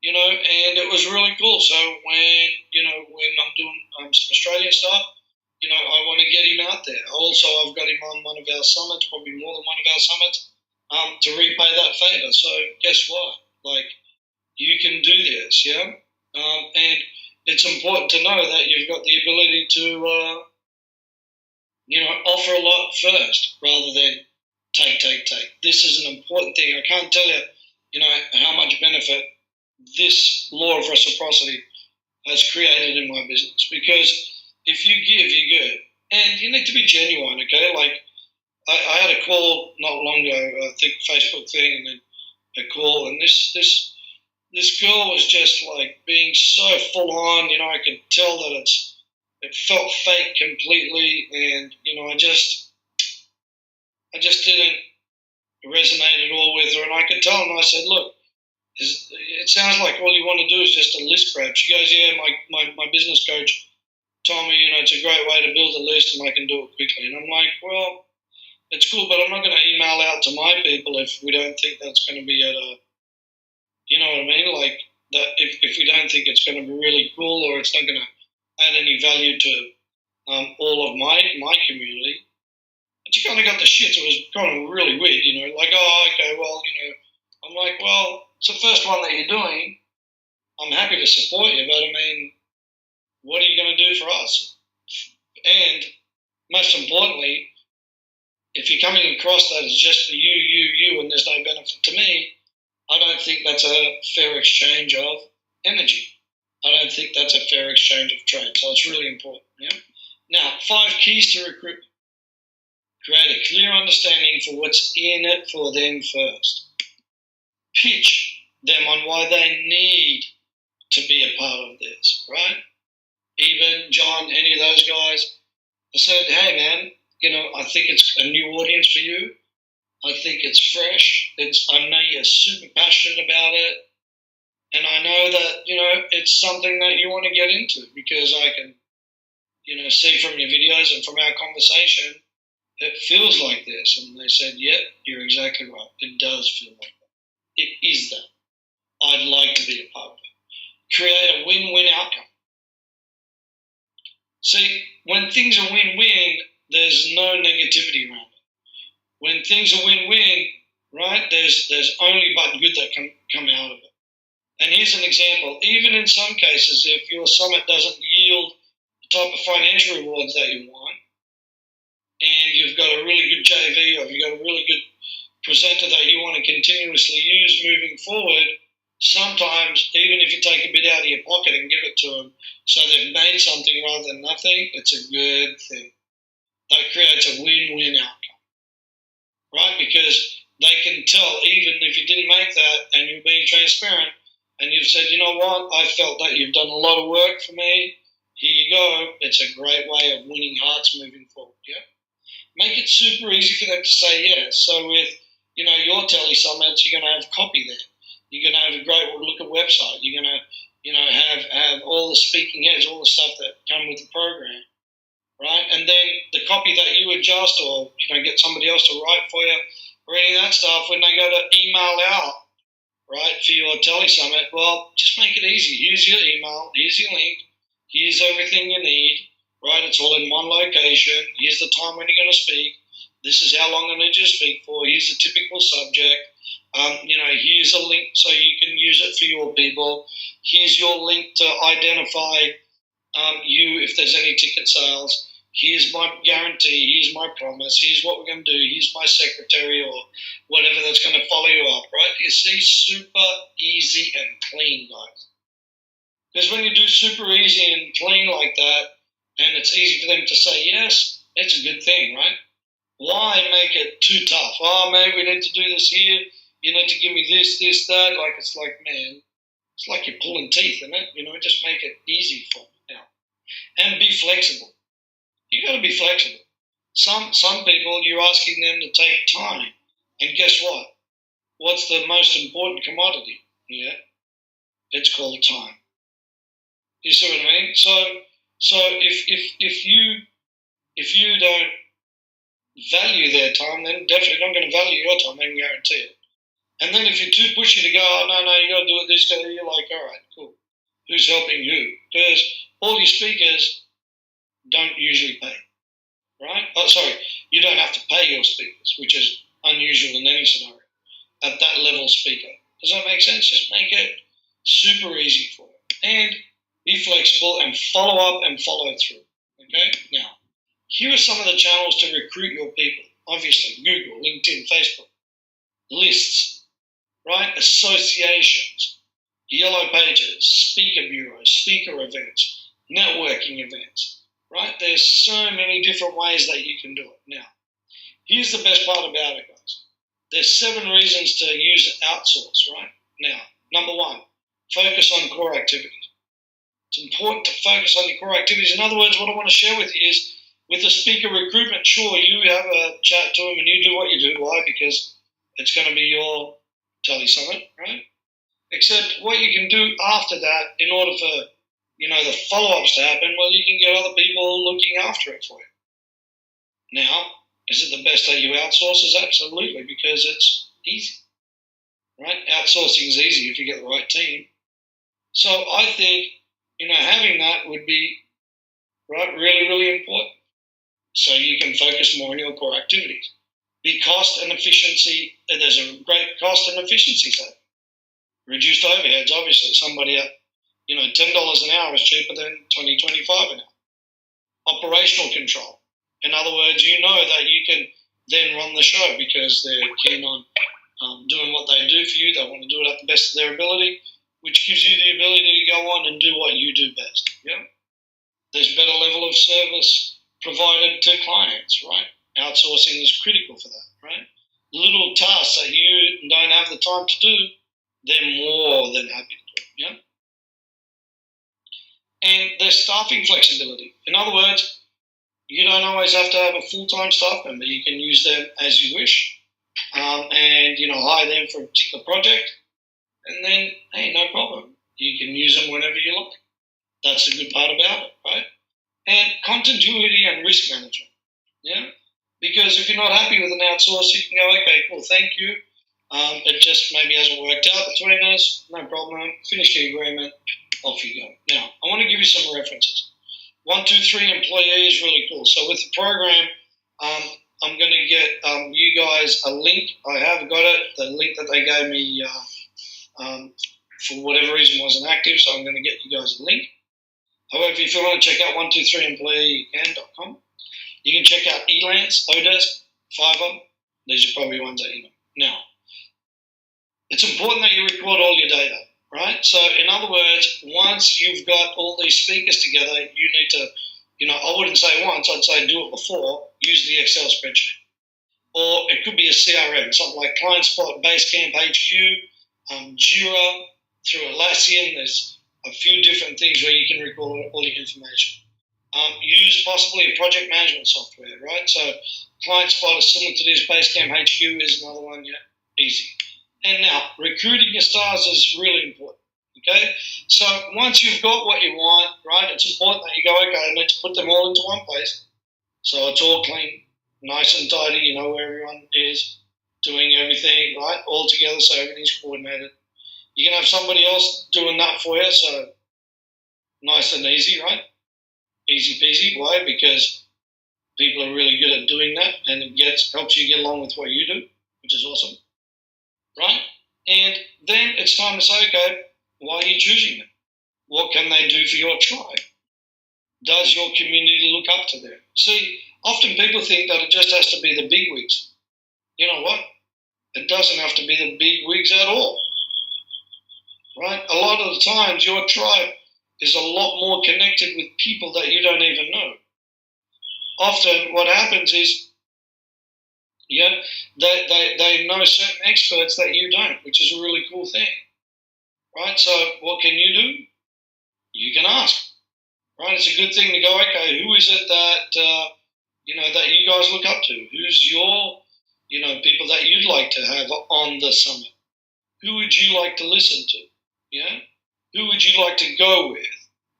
and it was really cool. So when I'm doing some Australian stuff, I want to get him out there. Also, I've got him on one of our summits, probably more than one of our summits, to repay that favor. So guess what? You can do this, yeah? And it's important to know that you've got the ability to, offer a lot first rather than take. This is an important thing. I can't tell you, how much benefit this law of reciprocity has created in my business. Because if you give, you're good. And you need to be genuine, okay? I had a call not long ago, I think Facebook thing, and then a call, and this girl was just being so full on, I could tell that it felt fake completely, and I just didn't resonate at all with her, and I could tell, and I said, look, it sounds like all you want to do is just a list grab. She goes, yeah, my business coach told me, it's a great way to build a list and I can do it quickly. And I'm like, well, it's cool, but I'm not going to email out to my people if we don't think that's going to be at a, you know what I mean? That if we don't think it's going to be really cool or it's not going to add any value to all of my community. And she kind of got the shit. It was kind of really weird, oh, okay, well, I'm like, well, it's the first one that you're doing. I'm happy to support you, but I mean, what are you going to do for us? And most importantly, if you're coming across that as just for you, and there's no benefit to me, I don't think that's a fair exchange of energy. I don't think that's a fair exchange of trade. So it's really important. Yeah. Now, 5 keys to recruitment. Create a clear understanding for what's in it for them first. Pitch them on why they need to be a part of this, right? Even John, any of those guys, I said, hey man, I think it's a new audience for you. I think it's fresh. I know you're super passionate about it. And I know that, it's something that you want to get into because I can, see from your videos and from our conversation, it feels like this. And they said, yep, you're exactly right. It does feel like that. It is that. I'd like to be a part of it. Create a win-win outcome. See, when things are win-win, there's no negativity around it. When things are win-win, right, there's only but good that can come out of it. And here's an example. Even in some cases, if your summit doesn't yield the type of financial rewards that you want, and you've got a really good JV or you've got a really good presenter that you want to continuously use moving forward, sometimes, even if you take a bit out of your pocket and give it to them so they've made something rather than nothing, it's a good thing. That creates a win-win outcome, right? Because they can tell, even if you didn't make that and you're being transparent and you've said, you know what, I felt that you've done a lot of work for me, here you go. It's a great way of winning hearts moving forward, yeah? Make it super easy for them to say yes. So with, your Telesummits, you're going to have copy there. You're going to have a great look at website. You're going to, have all the speaking heads, all the stuff that come with the program, right? And then the copy that you adjust or, get somebody else to write for you or any of that stuff when they go to email out, right, for your Telesummit, well, just make it easy. Here's your email. Here's your link. Here's everything you need, right? It's all in one location. Here's the time when you're going to speak. This is how long I need you to speak for. Here's the typical subject. Here's a link so you can use it for your people. Here's your link to identify you if there's any ticket sales. Here's my guarantee. Here's my promise. Here's what we're going to do. Here's my secretary or whatever that's going to follow you up, right? You see, super easy and clean, guys. Because when you do super easy and clean like that, and it's easy for them to say yes, it's a good thing, right? Why make it too tough? Oh, maybe we need to do this here. You need to give me this, that. Like, it's like, man, it's like you're pulling teeth, isn't it? Just make it easy for them now. And be flexible. You got to be flexible. Some people, you're asking them to take time. And guess what? What's the most important commodity? Yeah, it's called time. You see what I mean? So if you don't value their time, then definitely not going to value your time. I can guarantee it. And then if you're too pushy to go, oh no, you got to do it this way, you're like, all right, cool. Who's helping who? Because all your speakers don't usually pay, right? Oh, sorry, you don't have to pay your speakers, which is unusual in any scenario. At that level speaker, does that make sense? Just make it super easy for them, and be flexible and follow up and follow through. Okay, now here are some of the channels to recruit your people. Obviously, Google, LinkedIn, Facebook, lists, right? Associations, yellow pages, speaker bureaus, speaker events, networking events, right? There's so many different ways that you can do it. Now, here's the best part about it, guys. There's 7 reasons to use outsource, right? Now, number 1, focus on core activities. It's important to focus on your core activities. In other words, what I want to share with you is, with the speaker recruitment, sure, you have a chat to them and you do what you do. Why? Because it's going to be your Telesummit, right? Except what you can do after that, in order for the follow-ups to happen, well, you can get other people looking after it for you. Now, is it the best that you outsource? Is absolutely, because it's easy, right? Outsourcing is easy if you get the right team. So I think having that would be really, really important. So you can focus more on your core activities. Be cost and efficiency. There's a great cost and efficiency saving. Reduced overheads, obviously. Somebody at $10 an hour is cheaper than $20-25 an hour. Operational control. In other words, that you can then run the show because they're keen on doing what they do for you. They want to do it at the best of their ability, which gives you the ability to go on and do what you do best. Yeah. There's better level of service provided to clients, right? Outsourcing is critical for that, right? Little tasks that you don't have the time to do, they're more than happy to do, yeah? And there's staffing flexibility. In other words, you don't always have to have a full-time staff member. You can use them as you wish, and hire them for a particular project, and then, hey, no problem. You can use them whenever you like. That's the good part about it, right? And continuity and risk management, yeah? Because if you're not happy with an outsource, you can go, okay, cool, thank you. It just maybe hasn't worked out between us. No problem. Finish the agreement. Off you go. Now, I want to give you some references. 1, 2, 3 employee is really cool. So with the program, I'm going to get you guys a link. I have got it. The link that they gave me for whatever reason wasn't active, so I'm going to get you guys a link. However, if you want to check out 123employeecan.com, you can check out Elance, Odesk, Fiverr. These are probably ones that you know. Now, it's important that you record all your data, right? So, in other words, once you've got all these speakers together, you need to, I wouldn't say once, I'd say do it before, use the Excel spreadsheet. Or it could be a CRM, something like ClientSpot, Basecamp, HQ, Jira, through Atlassian. There's a few different things where you can record all your information. Use possibly a project management software, right? So ClientSpot is similar to this. Basecamp HQ is another one. Yeah, easy. And now, recruiting your stars is really important, okay? So once you've got what you want, right, it's important that you go, okay, I need to put them all into one place. So it's all clean, nice and tidy, where everyone is doing everything, right, all together so everything's coordinated. You can have somebody else doing that for you, so nice and easy, right? Easy peasy. Why? Because people are really good at doing that, and it helps you get along with what you do, which is awesome, right? And then it's time to say, okay, why are you choosing them? What can they do for your tribe? Does your community look up to them? See, often people think that it just has to be the big wigs. You know what? It doesn't have to be the big wigs at all, right? A lot of the times your tribe is a lot more connected with people that you don't even know. Often what happens is, they know certain experts that you don't, which is a really cool thing, right? So what can you do? You can ask, right? It's a good thing to go, okay, who is it that, that you guys look up to? Who's your, people that you'd like to have on the summit? Who would you like to listen to? Yeah? Who would you like to go with?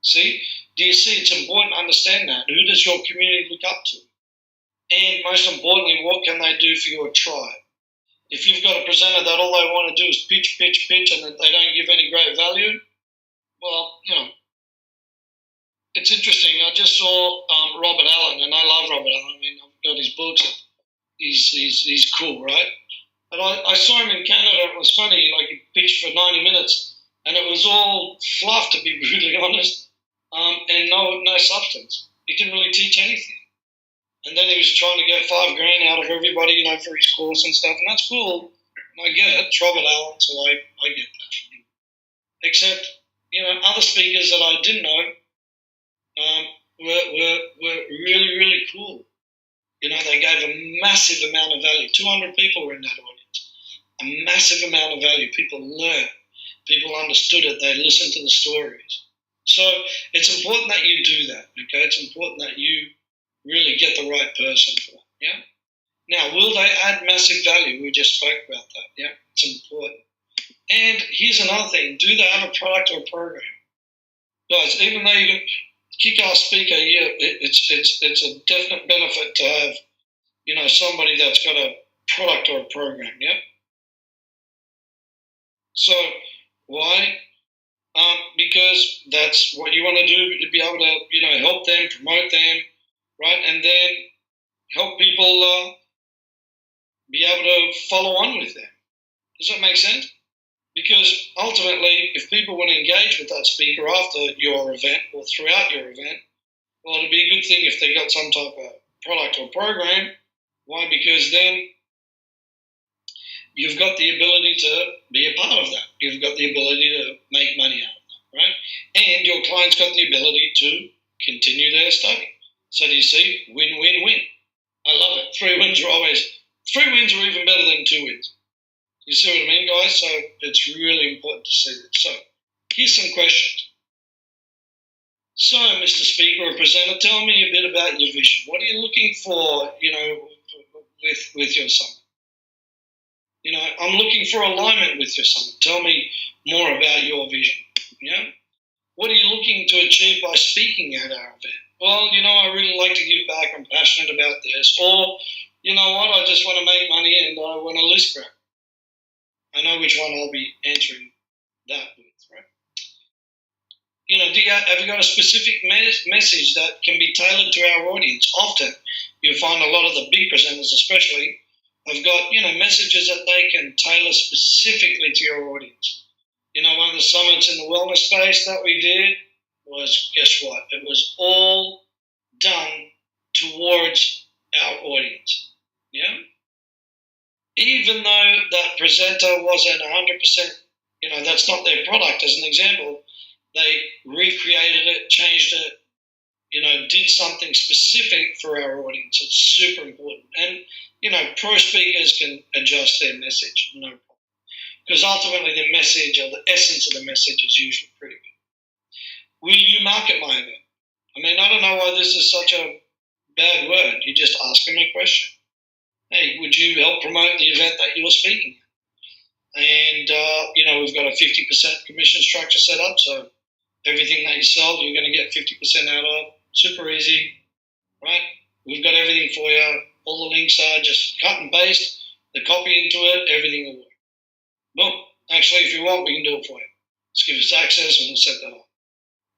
See? Do you see it's important to understand that? Who does your community look up to? And most importantly, what can they do for your tribe? If you've got a presenter that all they want to do is pitch, and they don't give any great value, well, it's interesting. I just saw Robert Allen, and I love Robert Allen. I mean, I've got his books. He's cool, right? But I saw him in Canada. It was funny. Like, he pitched for 90 minutes, and it was all fluff, to be brutally honest, and no substance. He didn't really teach anything. And then he was trying to get $5,000 out of everybody, for his course and stuff, and that's cool. I get it. It's Robert Allen, so I get that. Except, other speakers that I didn't know were really, really cool. They gave a massive amount of value. 200 people were in that audience. A massive amount of value. People learned. People understood it. They listened to the stories. So it's important that you do that, okay? It's important that you really get the right person for that, yeah? Now, will they add massive value? We just spoke about that, yeah? It's important. And here's another thing. Do they have a product or a program? Guys, even though you kick-ass speaker, yeah, it's a definite benefit to have, somebody that's got a product or a program, yeah? So, why? Because that's what you want to do, to be able to, help them, promote them, right? And then help people be able to follow on with them. Does that make sense? Because ultimately, if people want to engage with that speaker after your event or throughout your event, well, it'd be a good thing if they got some type of product or program. Why? Because then you've got the ability to be a part of that. You've got the ability to make money out of that, right? And your client's got the ability to continue their study. So do you see? Win, win, win. I love it. 3 wins are even better than 2 wins. You see what I mean, guys? So it's really important to see that. So here's some questions. So, Mr. Speaker or presenter, tell me a bit about your vision. What are you looking for, with your summit? I'm looking for alignment with your summit. Tell me more about your vision. What are you looking to achieve by speaking at our event? Well, I really like to give back. I'm passionate about this. Or, you know what? I just want to make money and I want to list grab. I know which one I'll be answering that with, right? Have you got a specific message that can be tailored to our audience? Often, you'll find a lot of the big presenters especially have got, messages that they can tailor specifically to your audience. One of the summits in the wellness space that we did was, guess what? It was all done towards our audience, yeah? Even though that presenter wasn't 100%, that's not their product, as an example, they recreated it, changed it, did something specific for our audience. It's super important. And, pro speakers can adjust their message, no problem. Because ultimately the message or the essence of the message is usually pretty good. Will you market my event? I mean, I don't know why this is such a bad word. You just ask them a question. Hey, would you help promote the event that you're speaking at? And, we've got a 50% commission structure set up, so everything that you sell, you're going to get 50% out of. Super easy, right? We've got everything for you. All the links are just cut and paste, the copy into it, everything will work. Boom. Actually, if you want, we can do it for you. Just give us access and we'll set that up.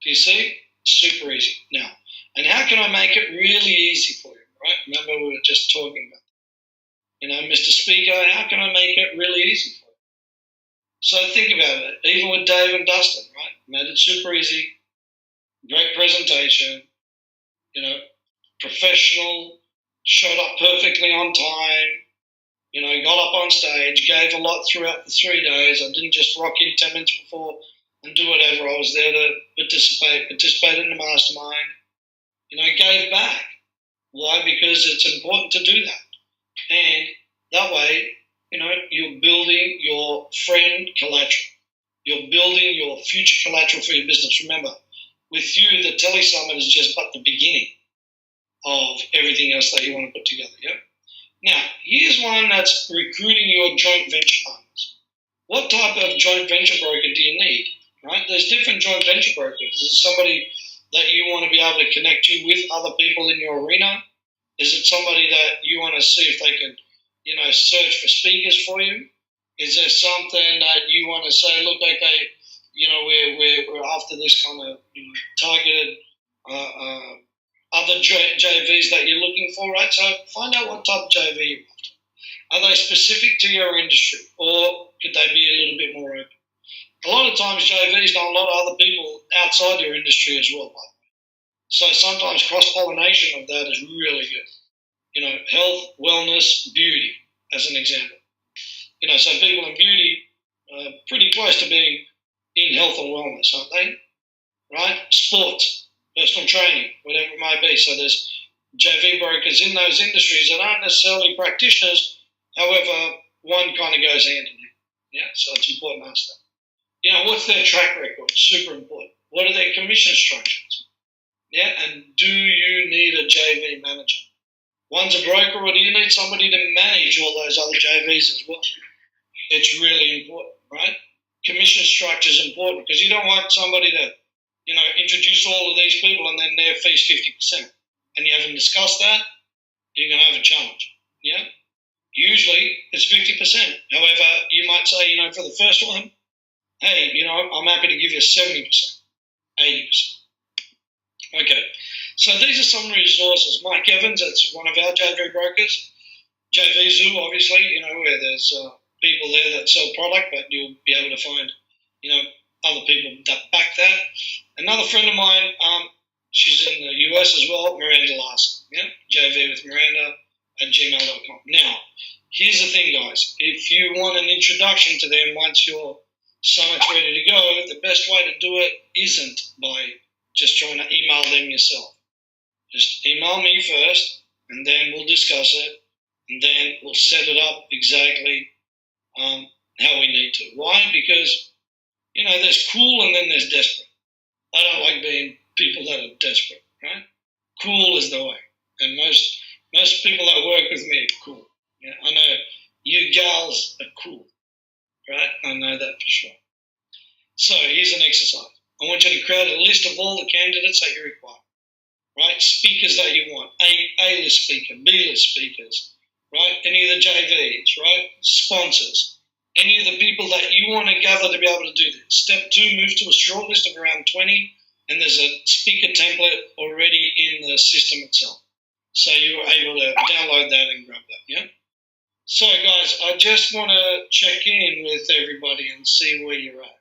Do you see? Super easy. Now, and how can I make it really easy for you, right? Remember we were just talking about that. Mr. Speaker, how can I make it really easy for you? So think about it. Even with Dave and Dustin, right? Made it super easy. Great presentation. Professional. Showed up perfectly on time. Got up on stage, gave a lot throughout the 3 days. I didn't just rock in 10 minutes before and do whatever. I was there to participate in the mastermind, gave back. Why? Because it's important to do that. And that way, you're building your friend collateral. You're building your future collateral for your business. Remember, with you, the Telesummit is just but the beginning of everything else that you want to put together. Yeah. Now, here's one that's recruiting your joint venture partners. What type of joint venture broker do you need? Right? There's different joint venture brokers. Is it somebody that you want to be able to connect to with other people in your arena? Is it somebody that you want to see if they can, search for speakers for you? Is there something that you want to say, look, okay, we're after this kind of targeted other JVs that you're looking for, right? So find out what type of JV you're after. Are they specific to your industry, or could they be a little bit more open? A lot of times JVs know a lot of other people outside your industry as well, by the way. So sometimes cross-pollination of that is really good. Health, wellness, beauty, as an example. So people in beauty are pretty close to being in health and wellness, aren't they? Right? Sports, personal training, whatever it might be. So there's JV brokers in those industries that aren't necessarily practitioners. However, one kind of goes hand in hand. Yeah, so it's important to ask that. What's their track record? Super important. What are their commission structures? Yeah, and do you need a JV manager? One's a broker, or do you need somebody to manage all those other JVs as well? It's really important, right? Commission structure is important because you don't want somebody to, introduce all of these people and then their fee's 50%. And you haven't discussed that, you're going to have a challenge. Yeah? Usually it's 50%. However, you might say, for the first one, hey, I'm happy to give you 70%, 80%. Okay, so these are some resources. Mike Evans, that's one of our JV brokers. JV Zoo, obviously, where there's people there that sell product, but you'll be able to find, other people that back that. Another friend of mine, she's in the US as well, Miranda Larson. Yeah, JV with Miranda at gmail.com. Now, here's the thing, guys. If you want an introduction to them once your summit's ready to go, the best way to do it isn't by just trying to email them yourself. Just email me first, and then we'll discuss it, and then we'll set it up exactly how we need to. Why? Because, there's cool and then there's desperate. I don't like being people that are desperate, right? Cool is the way. And most people that work with me are cool. Yeah, I know you gals are cool, right? I know that for sure. So here's an exercise. I want you to create a list of all the candidates that you require, right? Speakers that you want, A-list speaker, B-list speakers, right? Any of the JVs, right? Sponsors, any of the people that you want to gather to be able to do this. Step 2, move to a short list of around 20, and there's a speaker template already in the system itself. So you're able to download that and grab that, yeah? So guys, I just want to check in with everybody and see where you're at.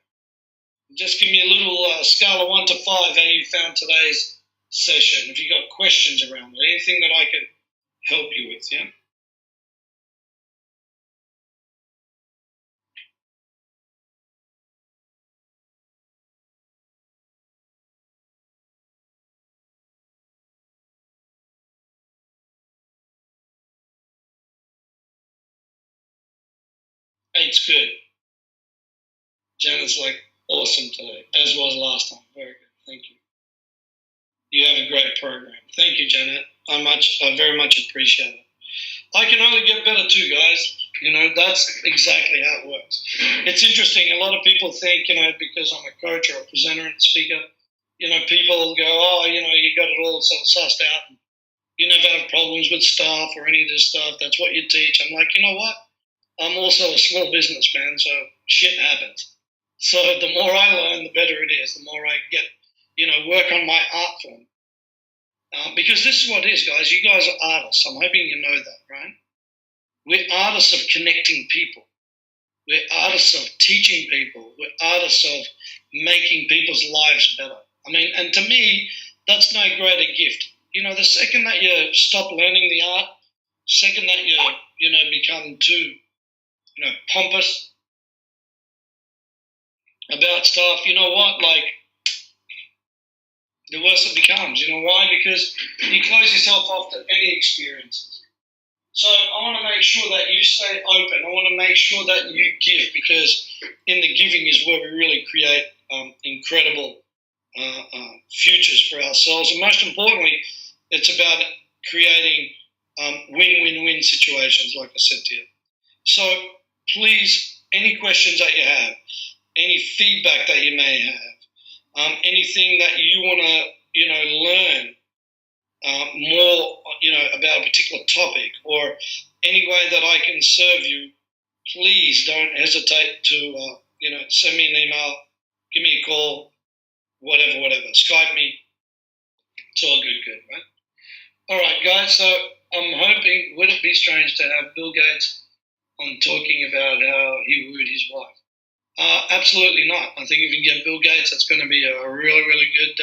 Just give me a little scale of 1 to 5 how you found today's session. If you've got questions around it, anything that I can help you with, yeah? Eight's good. Janet's like awesome today, as was last time. Very good. Thank you. You have a great program. Thank you, Janet. I very much appreciate it. I can only get better too, guys. That's exactly how it works. It's interesting. A lot of people think, because I'm a coach or a presenter and speaker, people go, oh, you got it all sort of sussed out. You never have problems with staff or any of this stuff. That's what you teach. I'm like, you know what? I'm also a small businessman, so shit happens. So the more I learn, the better it is. The more I get, work on my art form. Because this is what it is, guys. You guys are artists. I'm hoping you know that, right? We're artists of connecting people. We're artists of teaching people. We're artists of making people's lives better. I mean, and to me, that's no greater gift. The second that you stop learning the art, second that you, become too, pompous about stuff, you know what, like, the worse it becomes. You know why? Because you close yourself off to any experiences. So I want to make sure that you stay open. I want to make sure that you give, because in the giving is where we really create incredible futures for ourselves. And most importantly, it's about creating win-win-win situations, like I said to you. So please, any questions that you have, any feedback that you may have, anything that you want to, learn more, about a particular topic, or any way that I can serve you, please don't hesitate to, send me an email, give me a call, whatever, Skype me. It's all good, right? All right, guys, so I'm hoping, would it be strange to have Bill Gates on talking about how he wooed his wife? Absolutely not. I think if you can get Bill Gates, that's going to be a really, really good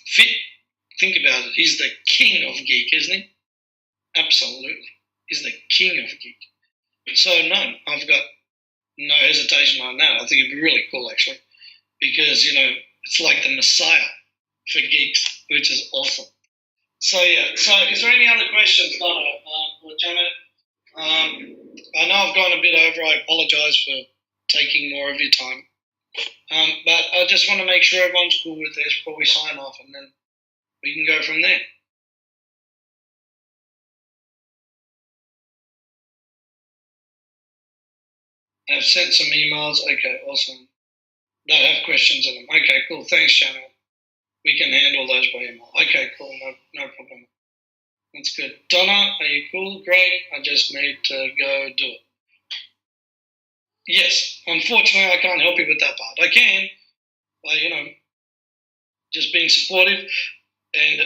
fit. Think about it. He's the king of geek, isn't he? Absolutely. He's the king of geek. So, no, I've got no hesitation on that. I think it'd be really cool, actually, because, it's like the Messiah for geeks, which is awesome. So, yeah. So, is there any other questions, Donna or Janet? I know I've gone a bit over. I apologise for taking more of your time. But I just want to make sure everyone's cool with this before we sign off, and then we can go from there. I've sent some emails. Okay, awesome. That have questions in them. Okay, cool. Thanks, Janet. We can handle those by email. Okay, cool. No problem. That's good. Donna, are you cool? Great. I just need to go do it. Yes. Unfortunately, I can't help you with that part. I can, by, just being supportive and,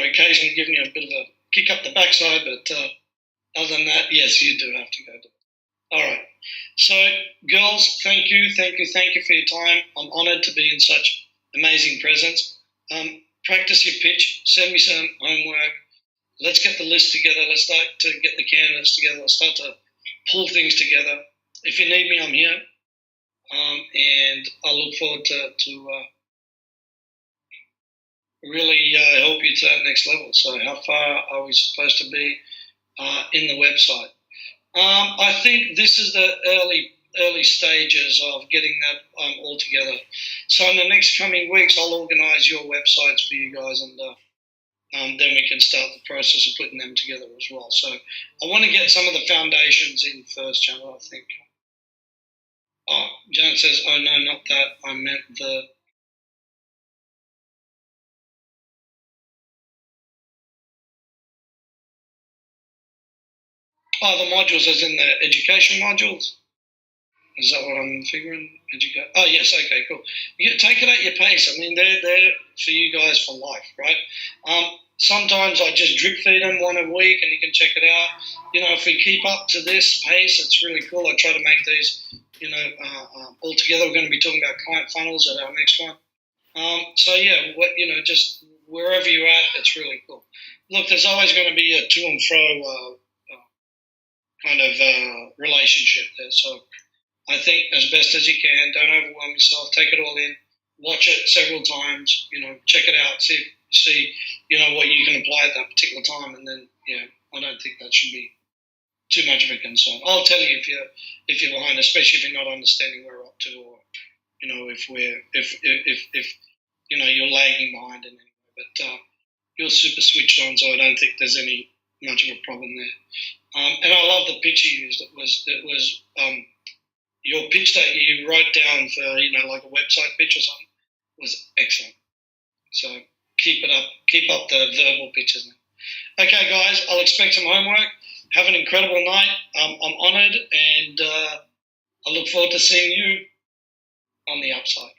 occasionally giving you a bit of a kick up the backside. But other than that, yes, you do have to go do it. All right. So, girls, thank you for your time. I'm honoured to be in such amazing presence. Practice your pitch. Send me some homework. Let's get the list together. Let's start to get the candidates together. Let's start to pull things together. If you need me, I'm here. And I look forward to really help you to that next level. So how far are we supposed to be in the website? I think this is the early stages of getting that all together. So in the next coming weeks, I'll organise your websites for you guys, and then we can start the process of putting them together as well. So I want to get some of the foundations in first, Janet, I think. Oh, Janet says, oh no, not that. I meant the... Oh, the modules as in the education modules? Is that what I'm figuring? Oh, yes, okay, cool. You take it at your pace. I mean, they're there for you guys for life, right? Sometimes I just drip feed them one a week and you can check it out. If we keep up to this pace, it's really cool. I try to make these, all together. We're going to be talking about client funnels at our next one. So, yeah, just wherever you're at, it's really cool. Look, there's always going to be a to and fro kind of relationship there. So I think as best as you can, don't overwhelm yourself, take it all in, watch it several times, check it out, see what you can apply at that particular time, and then, I don't think that should be too much of a concern. I'll tell you if you're behind, especially if you're not understanding where we're up to, or, if you're lagging behind in any way. But you're super switched on, so I don't think there's any much of a problem there. And I love the pitch you used. It was your pitch that you wrote down for, like a website pitch or something was excellent. So keep it up. Keep up the verbal pitches now. Okay, guys, I'll expect some homework. Have an incredible night. I'm honoured, and I look forward to seeing you on the upside.